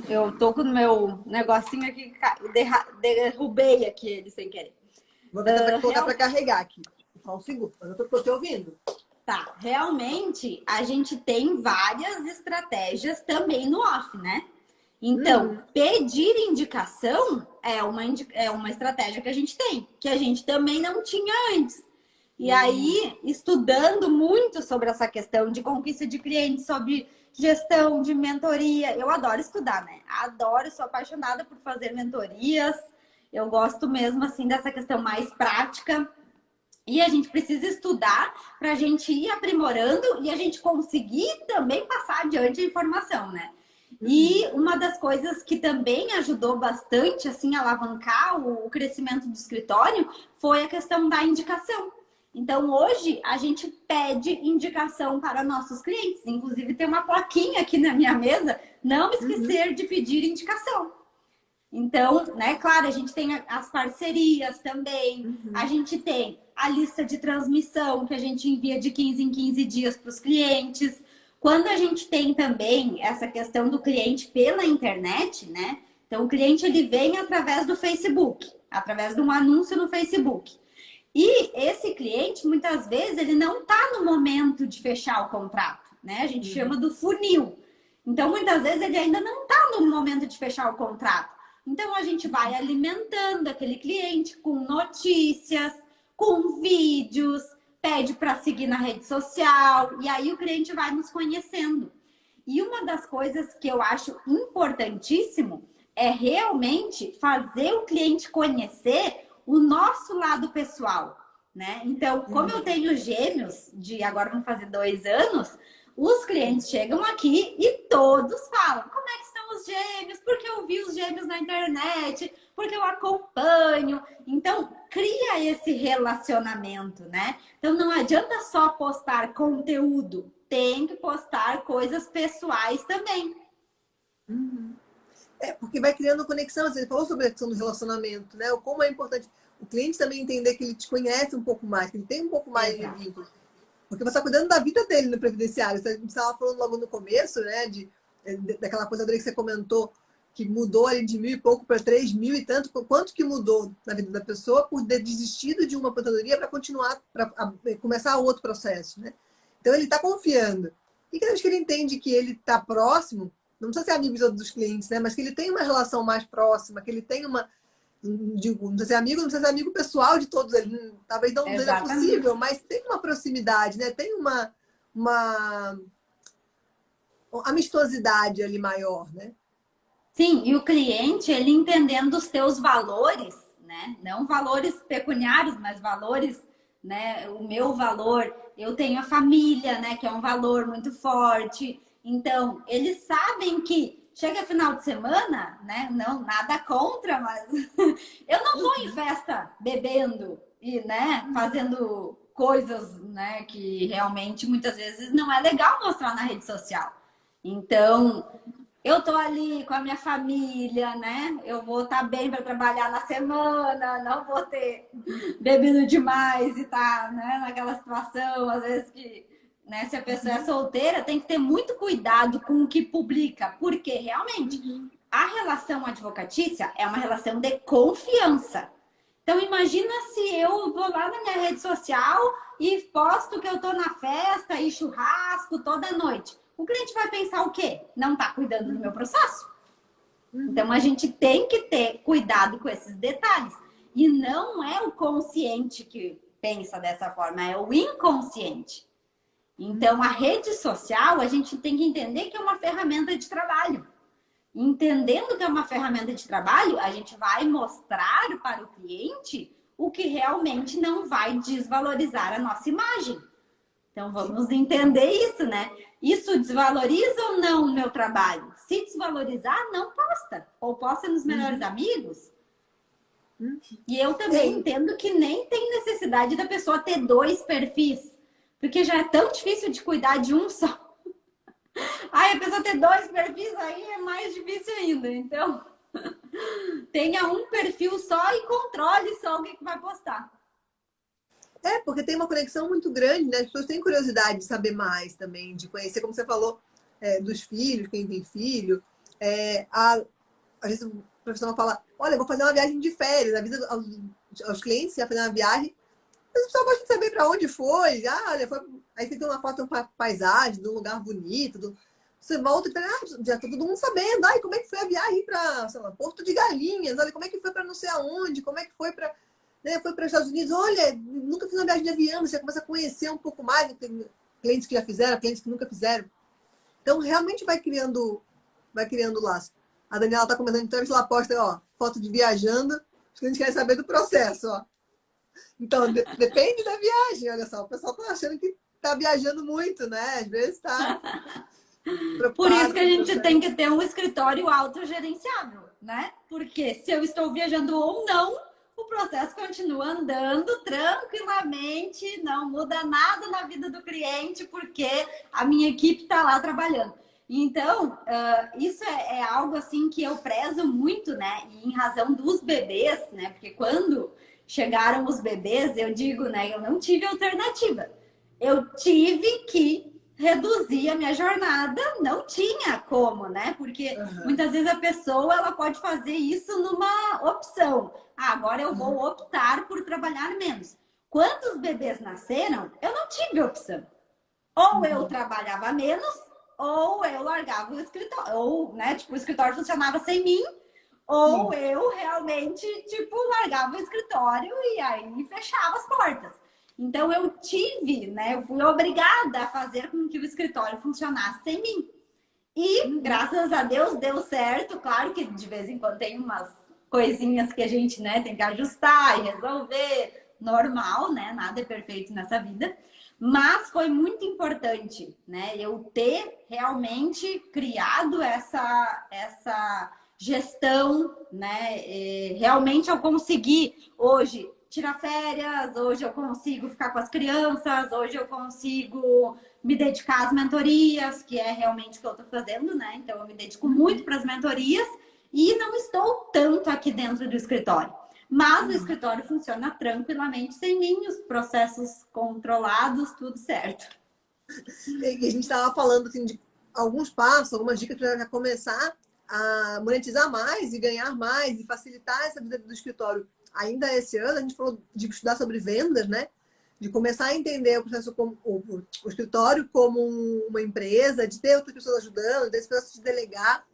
Eu tô com o meu negocinho aqui, derrubei aqui ele sem querer. Vou tentar colocar para carregar aqui. Só um segundo, eu tô te ouvindo. Tá, realmente a gente tem várias estratégias também no off, né? Então, pedir indicação é uma estratégia que a gente tem, que a gente também não tinha antes. E aí, estudando muito sobre essa questão de conquista de clientes, sobre gestão de mentoria, eu adoro estudar, né? Adoro, sou apaixonada por fazer mentorias. Eu gosto mesmo assim dessa questão mais prática. E a gente precisa estudar para a gente ir aprimorando e a gente conseguir também passar adiante a informação, né? E uma das coisas que também ajudou bastante assim a alavancar o crescimento do escritório foi a questão da indicação. Então hoje a gente pede indicação para nossos clientes. Inclusive tem uma plaquinha aqui na minha mesa, não esquecer de pedir indicação. Então, né, claro, a gente tem as parcerias também, a gente tem a lista de transmissão que a gente envia de 15 em 15 dias para os clientes. Quando a gente tem também essa questão do cliente pela internet, né? Então, o cliente ele vem através do Facebook, através de um anúncio no Facebook. E esse cliente, muitas vezes, ele não está no momento de fechar o contrato, né? A gente chama do funil. Então, muitas vezes, ele ainda não está no momento de fechar o contrato. Então, a gente vai alimentando aquele cliente com notícias, com vídeos, pede para seguir na rede social, e aí o cliente vai nos conhecendo. E uma das coisas que eu acho importantíssimo é realmente fazer o cliente conhecer o nosso lado pessoal, né? Então, como eu tenho gêmeos, agora vão fazer 2 anos, os clientes chegam aqui e todos falam: como é que estão os gêmeos? Porque eu vi os gêmeos na internet, porque eu acompanho. Então, cria esse relacionamento, né? Então, não adianta só postar conteúdo, tem que postar coisas pessoais também. Porque vai criando conexão. Você falou sobre a questão do relacionamento, né? Como é importante o cliente também entender que ele te conhece um pouco mais, que ele tem um pouco mais de vínculo. Porque você está cuidando da vida dele no previdenciário. A gente estava falando logo no começo, né? Daquela aposentadoria que você comentou, que mudou ali de 1.000 e pouco para 3.000 e tanto. Quanto que mudou na vida da pessoa por ter desistido de uma aposentadoria para continuar, para começar outro processo, né? Então ele está confiando. E cada vez que ele entende que ele está próximo, não precisa ser amigo de todos os clientes, né? Mas que ele tem uma relação mais próxima, que ele tem uma. Digo, não precisa ser amigo, não precisa ser amigo pessoal de todos eles. Talvez não seja possível, mas tem uma proximidade, né? Tem uma amistosidade ali maior, né? Sim, e o cliente, ele entendendo os teus valores, né? Não valores pecuniários, mas valores, né? O meu valor, eu tenho a família, né? Que é um valor muito forte. Então, eles sabem que chega final de semana, né? Não, nada contra, mas eu não vou em festa bebendo e, né? Fazendo coisas, né? Que realmente muitas vezes não é legal mostrar na rede social. Então, eu tô ali com a minha família, né? Eu vou estar bem para trabalhar na semana, não vou ter bebido demais e tá, né, naquela situação, às vezes que, né, se a pessoa é solteira, tem que ter muito cuidado com o que publica, porque realmente a relação advocatícia é uma relação de confiança. Então imagina se eu vou lá na minha rede social e posto que eu tô na festa e churrasco toda noite. O cliente vai pensar o quê? Não tá cuidando do meu processo? Então a gente tem que ter cuidado com esses detalhes. E não é o consciente que pensa dessa forma, é o inconsciente. Então a rede social, a gente tem que entender que é uma ferramenta de trabalho. Entendendo que é uma ferramenta de trabalho, a gente vai mostrar para o cliente o que realmente não vai desvalorizar a nossa imagem. Então vamos entender isso, né? Isso desvaloriza ou não o meu trabalho? Se desvalorizar, não posta. Ou posta nos melhores amigos. E eu também entendo que nem tem necessidade da pessoa ter 2 perfis. Porque já é tão difícil de cuidar de um só. Ai, a pessoa ter 2 perfis aí é mais difícil ainda. Então, tenha um perfil só e controle só o que vai postar. Porque tem uma conexão muito grande, né? As pessoas têm curiosidade de saber mais também, de conhecer, como você falou, dos filhos, quem tem filho. Às vezes o profissional fala, olha, eu vou fazer uma viagem de férias, avisa aos clientes que vai fazer uma viagem. Mas o pessoal gosta de saber para onde foi. Olha, foi. Aí você tem uma foto, uma paisagem, de um lugar bonito. Você volta e fala, já tá todo mundo sabendo. Ai, como é que foi a viagem para, sei lá, Porto de Galinhas? Olha, como é que foi para não sei aonde? Como é que foi para... Né, foi para os Estados Unidos. Olha, nunca fiz uma viagem de avião. Você começa a conhecer um pouco mais. Tem clientes que já fizeram, clientes que nunca fizeram. Então, realmente vai criando laço. A Daniela está comentando, então, ela posta, ó, foto de viajando. Os clientes querem saber do processo, ó. Então, depende da viagem, olha só. O pessoal tá achando que tá viajando muito, né? Às vezes tá preocupado. Por isso que a gente tem que ter um escritório autogerenciável, né? Porque se eu estou viajando ou não, o processo continua andando tranquilamente, não muda nada na vida do cliente, porque a minha equipe está lá trabalhando. Então, isso é algo assim que eu prezo muito, né? E em razão dos bebês, né? Porque quando chegaram os bebês, eu digo, né? Eu não tive alternativa. Eu tive que reduzir a minha jornada, não tinha como, né? Porque muitas vezes a pessoa ela pode fazer isso numa opção. Agora eu vou optar por trabalhar menos. Quando os bebês nasceram, eu não tive opção. Ou eu trabalhava menos, ou eu largava o escritório. Ou, né, tipo, o escritório funcionava sem mim, ou eu realmente, tipo, largava o escritório e aí fechava as portas. Então eu tive, né? Eu fui obrigada a fazer com que o escritório funcionasse sem mim. E graças a Deus deu certo. Claro que de vez em quando tem umas coisinhas que a gente, né, tem que ajustar e resolver. Normal, né? Nada é perfeito nessa vida. Mas foi muito importante, né? Eu ter realmente criado essa gestão, né? Realmente eu consegui hoje tirar férias, hoje eu consigo ficar com as crianças, hoje eu consigo me dedicar às mentorias, que é realmente o que eu estou fazendo, né? Então eu me dedico muito para as mentorias e não estou tanto aqui dentro do escritório. Mas o escritório funciona tranquilamente sem mim, os processos controlados, tudo certo. E a gente estava falando assim, de alguns passos, algumas dicas para começar a monetizar mais e ganhar mais e facilitar essa vida do escritório. Ainda esse ano, a gente falou de estudar sobre vendas, né? De começar a entender o processo como o escritório como uma empresa, de ter outras pessoas ajudando, desse processo de delegar.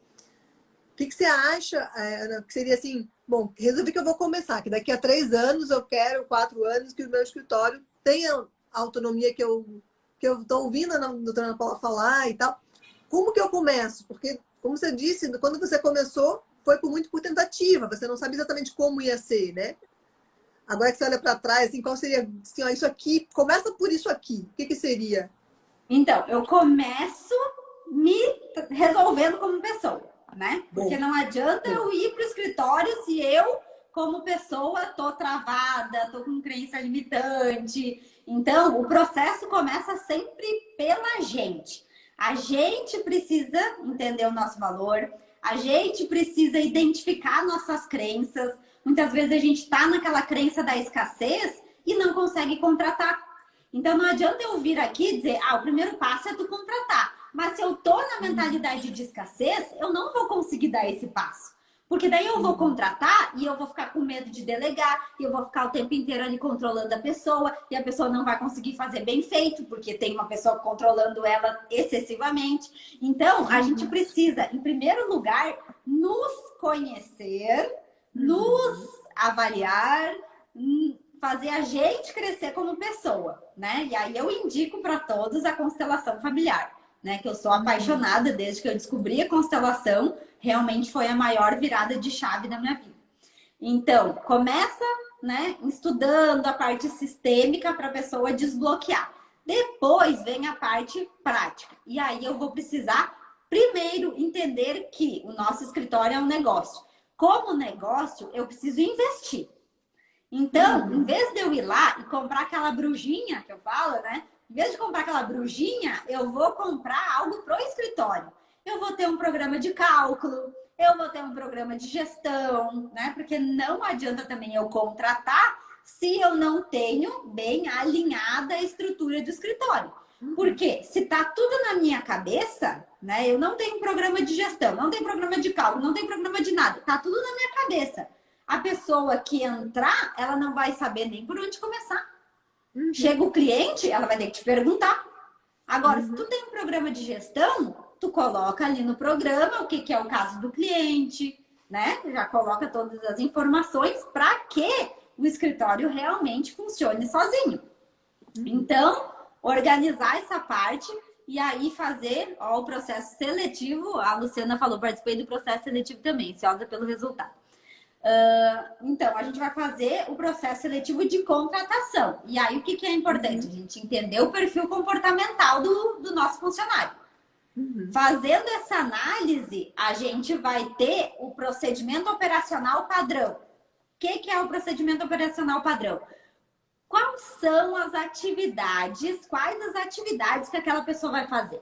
O que você acha, Ana, que seria assim, bom, resolvi que eu vou começar, que daqui a 3 anos eu quero, 4 anos, que o meu escritório tenha a autonomia que eu estou ouvindo a doutora Ana Paula falar e tal. Como que eu começo? Porque, como você disse, quando você começou, foi muito por tentativa, você não sabia exatamente como ia ser, né? Agora que você olha para trás, assim, qual seria, assim, ó, isso aqui, começa por isso aqui, o que seria? Então, eu começo me resolvendo como pessoa, né? Porque não adianta eu ir para o escritório se eu, como pessoa, tô travada, tô com crença limitante. Então, o processo começa sempre pela gente. A gente precisa entender o nosso valor, a gente precisa identificar nossas crenças. Muitas vezes a gente está naquela crença da escassez e não consegue contratar. Então não adianta eu vir aqui e dizer, o primeiro passo é tu contratar. Mas se eu tô na mentalidade de escassez, eu não vou conseguir dar esse passo. Porque daí eu vou contratar e eu vou ficar com medo de delegar, e eu vou ficar o tempo inteiro ali controlando a pessoa, e a pessoa não vai conseguir fazer bem feito, porque tem uma pessoa controlando ela excessivamente. Então, a gente precisa, em primeiro lugar, nos conhecer, nos avaliar, fazer a gente crescer como pessoa, né? E aí eu indico para todos a constelação familiar, né? Que eu sou apaixonada desde que eu descobri a constelação, realmente foi a maior virada de chave da minha vida. Então, começa, né, estudando a parte sistêmica para a pessoa desbloquear. Depois vem a parte prática. E aí eu vou precisar primeiro entender que o nosso escritório é um negócio. Como negócio, eu preciso investir. Então, em vez de eu ir lá e comprar aquela brujinha que eu falo, né? Em vez de comprar aquela brujinha, eu vou comprar algo pro escritório. Eu vou ter um programa de cálculo, eu vou ter um programa de gestão, né? Porque não adianta também eu contratar se eu não tenho bem alinhada a estrutura do escritório. Porque se tá tudo na minha cabeça, né? Eu não tenho programa de gestão, não tenho programa de cálculo, não tenho programa de nada. Tá tudo na minha cabeça. A pessoa que entrar, ela não vai saber nem por onde começar. Chega o cliente, ela vai ter que te perguntar. Agora, se tu tem um programa de gestão, tu coloca ali no programa o que é o caso do cliente, né? Já coloca todas as informações para que o escritório realmente funcione sozinho. Então, organizar essa parte e aí fazer o processo seletivo. A Luciana falou, participei do processo seletivo também, ansiosa pelo resultado. Então, a gente vai fazer o processo seletivo de contratação. E aí, o que é importante? A gente entender o perfil comportamental do nosso funcionário. Fazendo essa análise, a gente vai ter o procedimento operacional padrão. O que é o procedimento operacional padrão? Quais são as atividades, quais as atividades que aquela pessoa vai fazer?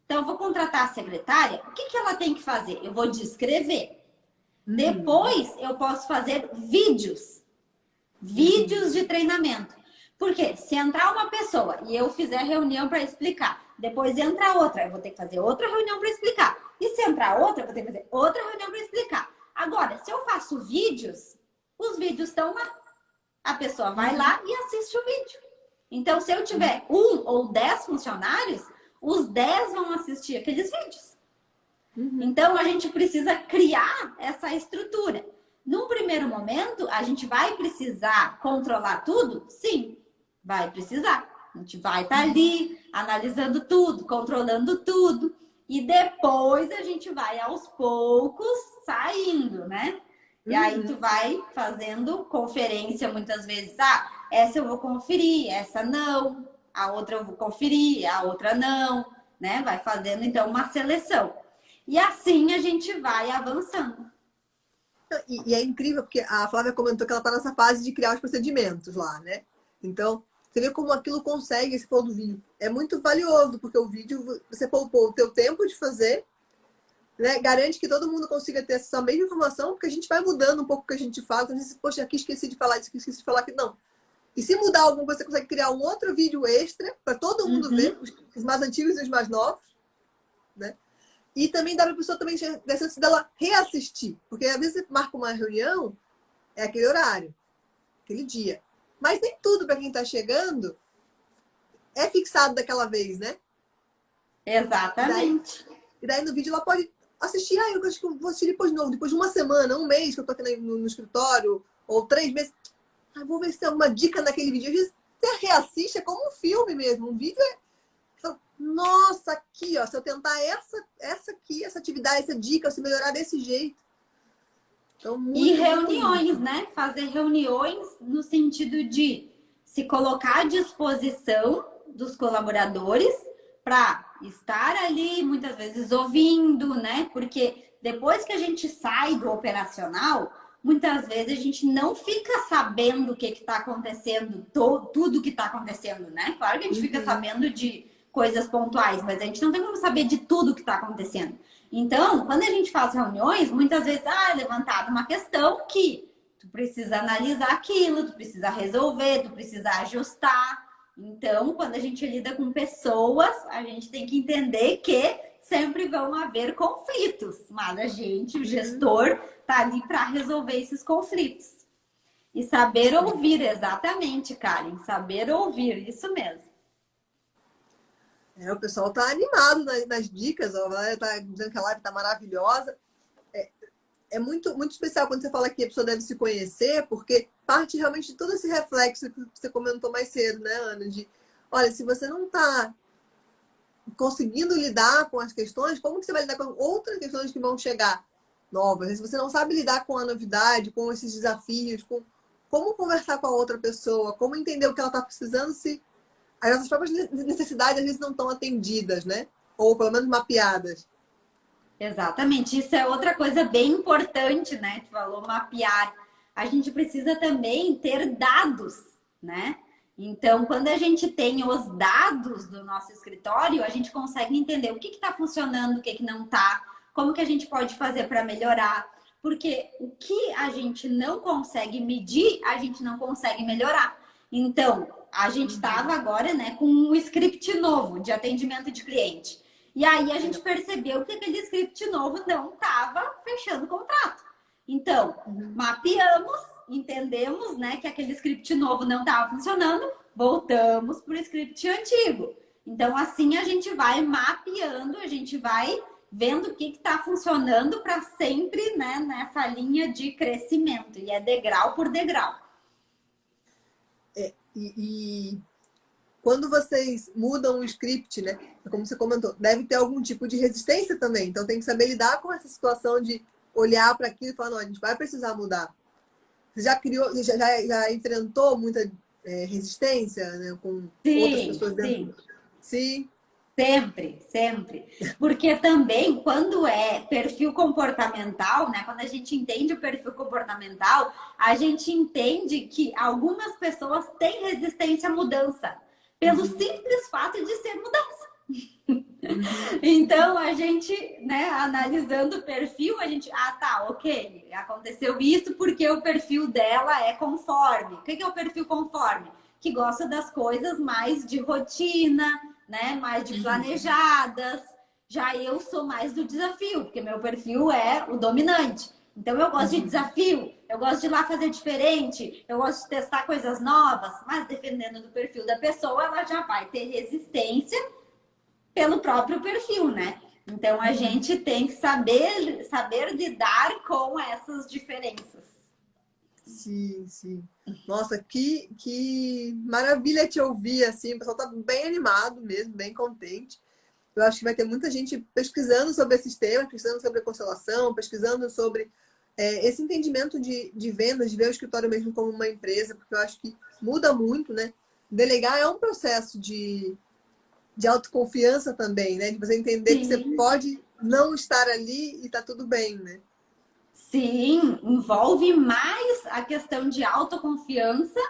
Então, eu vou contratar a secretária, o que ela tem que fazer? Eu vou descrever. Depois, eu posso fazer vídeos de treinamento. Porque se entrar uma pessoa e eu fizer reunião para explicar, depois entra outra, eu vou ter que fazer outra reunião para explicar. E se entrar outra, eu vou ter que fazer outra reunião para explicar. Agora, se eu faço vídeos, os vídeos estão lá. A pessoa vai lá e assiste o vídeo. Então, se eu tiver 1 ou 10 funcionários, os 10 vão assistir aqueles vídeos. Então, a gente precisa criar essa estrutura. Num primeiro momento, a gente vai precisar controlar tudo? Sim, vai precisar. A gente vai estar ali, analisando tudo, controlando tudo. E depois a gente vai, aos poucos, saindo, né? E aí tu vai fazendo conferência muitas vezes. Essa eu vou conferir, essa não. A outra eu vou conferir, a outra não. Né? Vai fazendo, então, uma seleção. E assim a gente vai avançando. E é incrível, porque a Flávia comentou que ela está nessa fase de criar os procedimentos lá, né? Então, você vê como aquilo consegue, esse do vídeo. É muito valioso, porque o vídeo, você poupou o teu tempo de fazer, né? Garante que todo mundo consiga ter essa mesma informação, porque a gente vai mudando um pouco o que a gente faz. Então, poxa, aqui esqueci de falar isso, aqui esqueci de falar aquilo. Não. E se mudar algum, você consegue criar um outro vídeo extra para todo mundo ver, os mais antigos e os mais novos, né? E também dá para a pessoa também ter a chance dela reassistir. Porque às vezes você marca uma reunião, é aquele horário, aquele dia. Mas nem tudo para quem está chegando é fixado daquela vez, né? Exatamente. E daí no vídeo ela pode assistir. Eu acho que eu vou assistir depois de novo. Depois de uma semana, um mês que eu tô aqui no escritório, ou 3 meses. Vou ver se tem alguma dica naquele vídeo. Às vezes você reassiste, é como um filme mesmo. Um vídeo é... Nossa, aqui, ó, se eu tentar essa aqui, essa atividade, essa dica, se melhorar desse jeito. Então, e reuniões, né? Fazer reuniões no sentido de se colocar à disposição dos colaboradores para estar ali, muitas vezes ouvindo, né? Porque depois que a gente sai do operacional, muitas vezes a gente não fica sabendo o que está acontecendo, tudo que está acontecendo, né? Claro que a gente fica sabendo de coisas pontuais, mas a gente não tem como saber de tudo que está acontecendo. Então, quando a gente faz reuniões, muitas vezes é levantada uma questão que tu precisa analisar aquilo, tu precisa resolver, tu precisa ajustar. Então, quando a gente lida com pessoas, a gente tem que entender que sempre vão haver conflitos, mas a gente, o gestor, tá ali para resolver esses conflitos. E saber ouvir, exatamente, Karen, saber ouvir, isso mesmo. O pessoal tá animado nas dicas, ó, a galera tá dizendo que a live tá maravilhosa. É muito, muito especial quando você fala que a pessoa deve se conhecer, porque parte realmente de todo esse reflexo que você comentou mais cedo, né, Ana? De, olha, se você não tá conseguindo lidar com as questões, como que você vai lidar com outras questões que vão chegar novas? Se você não sabe lidar com a novidade, com esses desafios, com como conversar com a outra pessoa, como entender o que ela está precisando, se as nossas próprias necessidades às vezes não estão atendidas, né? Ou pelo menos mapeadas. Exatamente, isso é outra coisa bem importante, né? Tu falou mapear. A gente precisa também ter dados, né? Então, quando a gente tem os dados do nosso escritório, a gente consegue entender o que está funcionando, o que não está, como que a gente pode fazer para melhorar. Porque o que a gente não consegue medir, a gente não consegue melhorar. Então, a gente estava agora, né, com um script novo de atendimento de cliente. E aí a gente percebeu que aquele script novo não estava fechando o contrato. Então, mapeamos, entendemos, né, que aquele script novo não estava funcionando, voltamos para o script antigo. Então, assim a gente vai mapeando, a gente vai vendo o que está funcionando para sempre, né, nessa linha de crescimento. E é degrau por degrau. E quando vocês mudam o script, né? Como você comentou, deve ter algum tipo de resistência também. Então tem que saber lidar com essa situação de olhar para aquilo e falar, não, a gente vai precisar mudar. Você já criou, já enfrentou muita resistência, né, com outras pessoas dentro? Sim. Sempre, sempre. Porque também, quando é perfil comportamental, né? Quando a gente entende o perfil comportamental, a gente entende que algumas pessoas têm resistência à mudança, pelo simples fato de ser mudança. Então, a gente, né, analisando o perfil, a gente, tá, ok, aconteceu isso porque o perfil dela é conforme. O que é o perfil conforme? Que gosta das coisas mais de rotina, né, mais de planejadas. Já eu sou mais do desafio, porque meu perfil é o dominante. Então eu gosto de desafio, eu gosto de ir lá fazer diferente, eu gosto de testar coisas novas, mas dependendo do perfil da pessoa, ela já vai ter resistência pelo próprio perfil, né? Então a gente tem que saber lidar com essas diferenças. Sim, sim. Nossa, que maravilha te ouvir, assim. O pessoal tá bem animado mesmo, bem contente. Eu acho que vai ter muita gente pesquisando sobre esses temas, pesquisando sobre a constelação, pesquisando sobre esse entendimento de vendas, de ver o escritório mesmo como uma empresa, porque eu acho que muda muito, né? Delegar é um processo de autoconfiança também, né? De você entender que você pode não estar ali e tá tudo bem, né? Sim, envolve mais a questão de autoconfiança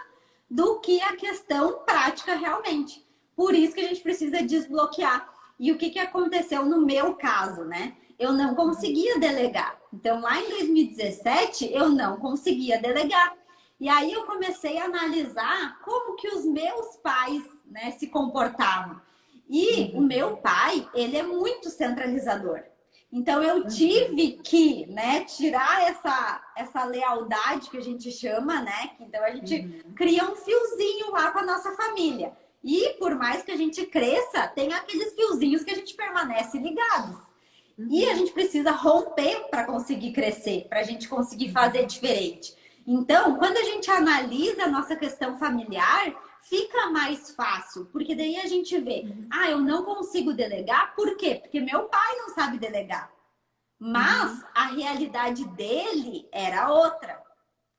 do que a questão prática realmente. Por isso que a gente precisa desbloquear. E o que aconteceu no meu caso, né? Eu não conseguia delegar. Então, lá em 2017, eu não conseguia delegar. E aí eu comecei a analisar como que os meus pais, né, se comportavam. E o meu pai, ele é muito centralizador. Então eu tive que, né, tirar essa lealdade que a gente chama, né? Então a gente cria um fiozinho lá com a nossa família. E por mais que a gente cresça, tem aqueles fiozinhos que a gente permanece ligados. E a gente precisa romper para conseguir crescer, para a gente conseguir fazer diferente. Então, quando a gente analisa a nossa questão familiar, fica mais fácil, porque daí a gente vê, eu não consigo delegar, por quê? Porque meu pai não sabe delegar. Mas a realidade dele era outra.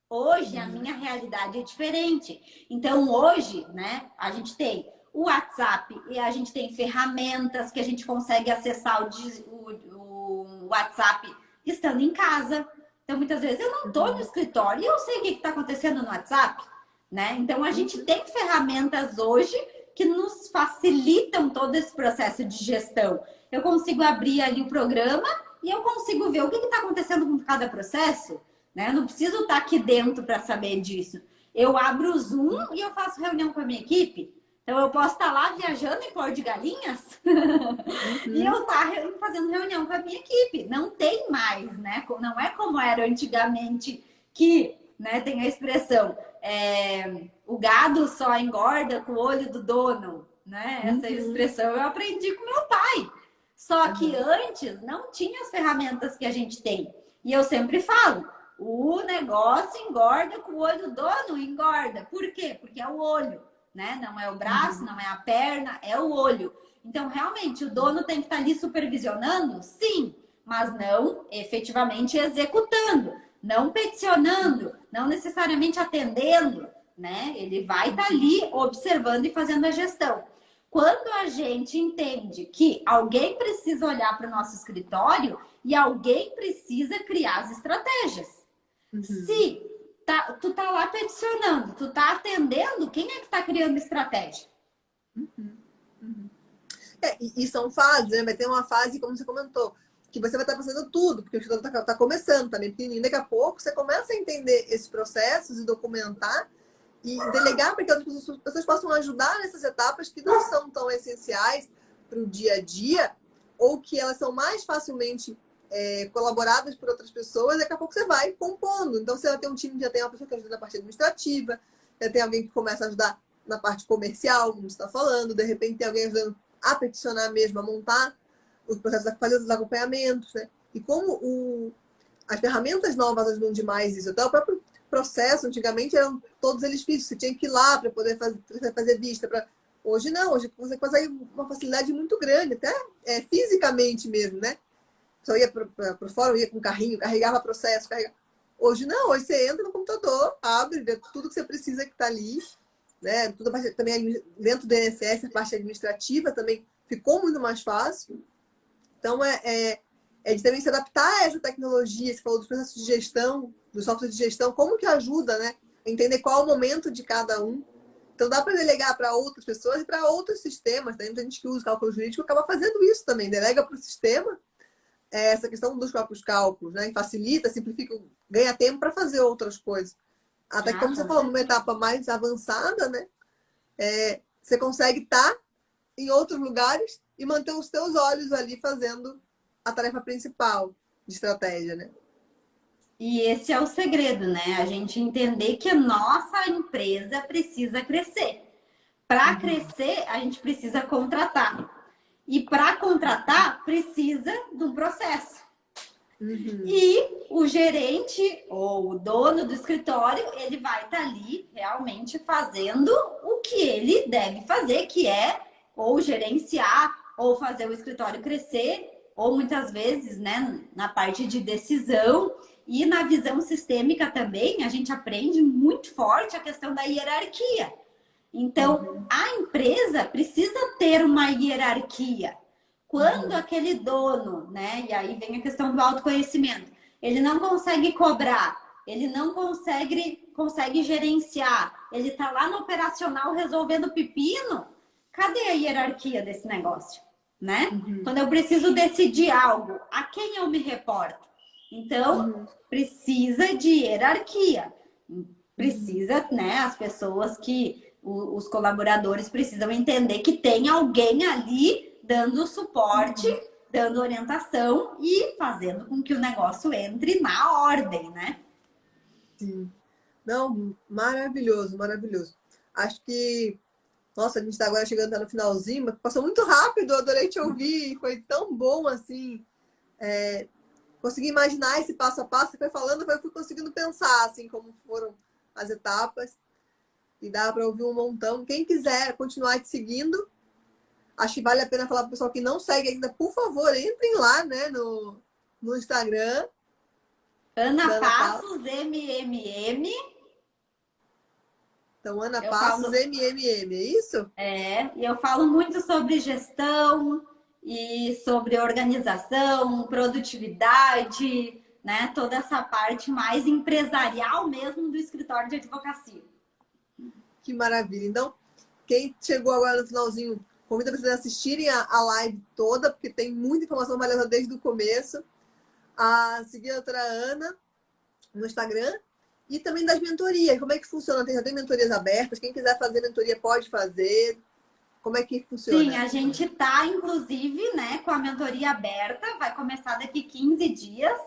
Hoje a minha realidade é diferente. Então hoje, né, a gente tem o WhatsApp e a gente tem ferramentas que a gente consegue acessar o WhatsApp estando em casa. Então muitas vezes eu não estou no escritório e eu sei o que está acontecendo no WhatsApp, né? Então a gente tem ferramentas hoje que nos facilitam todo esse processo de gestão. Eu consigo abrir ali o programa e eu consigo ver o que está acontecendo com cada processo, né? Eu não preciso estar aqui dentro para saber disso. Eu abro o Zoom e eu faço reunião com a minha equipe. Então, eu posso estar lá viajando em Porto de Galinhas e eu estar fazendo reunião com a minha equipe. Não tem mais, né? Não é como era antigamente que, né, tem a expressão o gado só engorda com o olho do dono, né? Essa expressão eu aprendi com meu pai. Só que antes não tinha as ferramentas que a gente tem. E eu sempre falo, o negócio engorda com o olho do dono, engorda. Por quê? Porque é o olho. Né? Não é o braço, não é a perna, é o olho. Então, realmente, o dono tem que estar ali supervisionando? Sim, mas não efetivamente executando, não peticionando, não necessariamente atendendo, né? Ele vai estar ali observando e fazendo a gestão. Quando a gente entende que alguém precisa olhar para o nosso escritório e alguém precisa criar as estratégias. Se tu tá lá peticionando, tu tá atendendo, quem é que tá criando estratégia? E são fases, né? Vai ter uma fase, como você comentou, que você vai estar fazendo tudo, porque o estudo tá começando, tá bem pequenininho. Daqui a pouco você começa a entender esses processos e documentar e delegar para que as pessoas possam ajudar nessas etapas que não são tão essenciais para o dia a dia ou que elas são mais facilmente colaboradas por outras pessoas. Daqui a pouco você vai compondo. Então, você vai ter um time, já tem uma pessoa que ajuda na parte administrativa, já tem alguém que começa a ajudar na parte comercial, como você está falando, de repente tem alguém ajudando a peticionar mesmo, a montar os processos, a fazer os acompanhamentos, né? E como as ferramentas novas ajudam demais isso, até o próprio processo, antigamente, eram todos eles físicos, você tinha que ir lá para poder fazer vista. Hoje não, hoje você consegue uma facilidade muito grande, até fisicamente mesmo, né? Só ia para o fórum, ia com o carrinho, carregava processo. Hoje não, hoje você entra no computador, abre, vê tudo que você precisa que está ali, né? Tudo também dentro do INSS, a parte administrativa também ficou muito mais fácil. Então, de também se adaptar a essa tecnologia, você falou dos processos de gestão, do software de gestão, como que ajuda, né? Entender qual é o momento de cada um. Então, dá para delegar para outras pessoas e para outros sistemas. Tem muita gente que usa cálculo jurídico acaba fazendo isso também, delega para o sistema essa questão dos próprios cálculos, né? E facilita, simplifica, ganha tempo para fazer outras coisas. Até que, como você falou, numa etapa mais avançada, né? Você consegue estar em outros lugares e manter os teus olhos ali fazendo a tarefa principal de estratégia, né? E esse é o segredo, né? A gente entender que a nossa empresa precisa crescer. Para crescer, a gente precisa contratar. E para contratar, precisa de um processo. E o gerente ou o dono do escritório, ele vai estar ali realmente fazendo o que ele deve fazer, que é ou gerenciar, ou fazer o escritório crescer, ou muitas vezes, né, na parte de decisão e na visão sistêmica também, a gente aprende muito forte a questão da hierarquia. Então, a empresa precisa ter uma hierarquia. Quando aquele dono, né, e aí vem a questão do autoconhecimento, ele não consegue cobrar, ele não consegue gerenciar, ele tá lá no operacional resolvendo pepino, cadê a hierarquia desse negócio, né? Quando eu preciso decidir algo, a quem eu me reporto? Então, precisa de hierarquia. Precisa, né, as pessoas os colaboradores precisam entender que tem alguém ali dando suporte, dando orientação e fazendo com que o negócio entre na ordem, né? Sim. Não, maravilhoso, maravilhoso. Acho que, nossa, a gente está agora chegando no finalzinho, mas passou muito rápido, eu adorei te ouvir, foi tão bom assim. Consegui imaginar esse passo a passo, você foi falando, eu fui conseguindo pensar assim como foram as etapas e dá para ouvir um montão. Quem quiser continuar te seguindo, acho que vale a pena falar para o pessoal que não segue ainda, por favor, entrem lá, né, no Instagram. Ana Passos MMM. Então, Ana Passos MMM, é isso? E eu falo muito sobre gestão e sobre organização, produtividade, né? Toda essa parte mais empresarial mesmo do escritório de advocacia. Que maravilha. Então, Quem chegou agora no finalzinho, convido para vocês assistirem a live toda, porque tem muita informação valiosa desde o começo. A seguir a doutora Ana no Instagram. E também das mentorias. Como é que funciona? Já tem mentorias abertas? Quem quiser fazer mentoria pode fazer. Como é que funciona? Sim, a gente está, inclusive, né, com a mentoria aberta. Vai começar daqui 15 dias.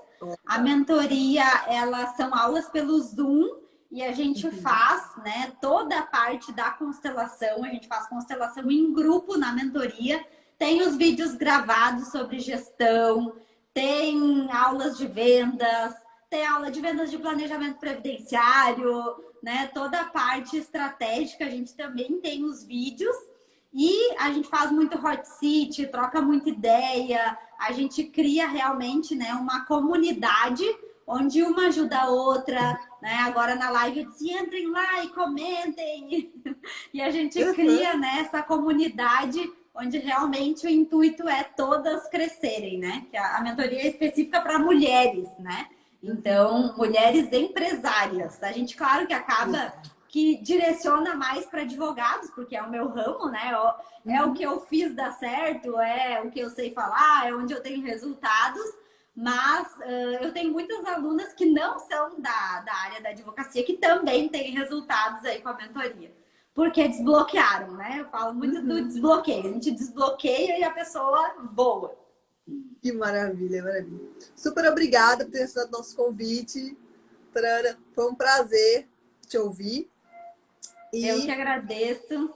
A mentoria, elas são aulas pelo Zoom. E a gente faz, né, toda a parte da constelação. A gente faz constelação em grupo na mentoria. Tem os vídeos gravados sobre gestão. Tem aulas de vendas. Tem aula de vendas de planejamento previdenciário, né? Toda a parte estratégica, a gente também tem os vídeos. E a gente faz muito hot seat, troca muita ideia. A gente cria realmente, né, uma comunidade onde uma ajuda a outra, né? Agora na live eu disse, entrem lá e comentem. E a gente cria, né, essa comunidade onde realmente o intuito é todas crescerem, né? Que a mentoria é específica para mulheres, né? Então, mulheres empresárias. A gente, claro que acaba que direciona mais para advogados, porque é o meu ramo, né? É o que eu fiz dar certo, é o que eu sei falar, é onde eu tenho resultados. Mas eu tenho muitas alunas que não são da área da advocacia, que também têm resultados aí com a mentoria. Porque desbloquearam, né? Eu falo muito do desbloqueio. A gente desbloqueia e a pessoa voa. Que maravilha, maravilha. Super obrigada por ter aceitado nosso convite, Trana. Foi um prazer te ouvir. Eu que agradeço.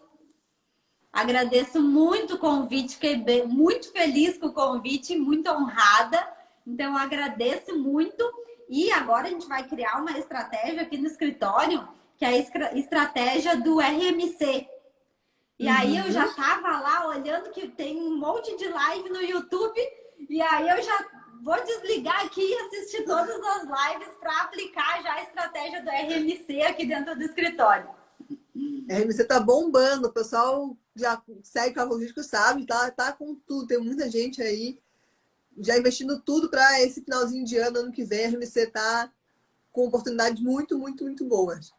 Agradeço muito o convite, fiquei muito feliz com o convite, muito honrada. Então, eu agradeço muito. E agora a gente vai criar uma estratégia aqui no escritório, que é a estratégia do RMC. E aí eu já estava lá olhando que tem um monte de live no YouTube. E aí eu já vou desligar aqui e assistir todas as lives para aplicar já a estratégia do RMC aqui dentro do escritório. RMC tá bombando, o pessoal já segue o Cálculo Jurídico, sabe, tá com tudo. Tem muita gente aí já investindo tudo para esse finalzinho de ano que vem. A RMC tá com oportunidades muito, muito, muito boas.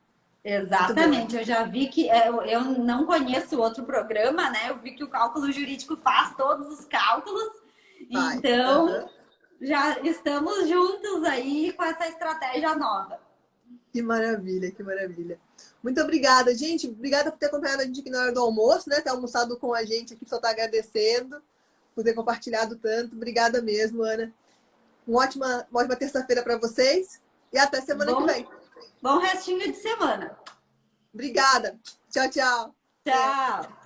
Exatamente, eu já vi que eu não conheço outro programa, né? Eu vi que o Cálculo Jurídico faz todos os cálculos, então já estamos juntos aí com essa estratégia nova. Que maravilha, que maravilha. Muito obrigada, gente. Obrigada por ter acompanhado a gente aqui na hora do almoço, né? Ter almoçado com a gente aqui, só tá agradecendo por ter compartilhado tanto. Obrigada mesmo, Ana. Uma ótima terça-feira para vocês e até semana que vem. Bom restinho de semana. Obrigada. Tchau, tchau. Tchau.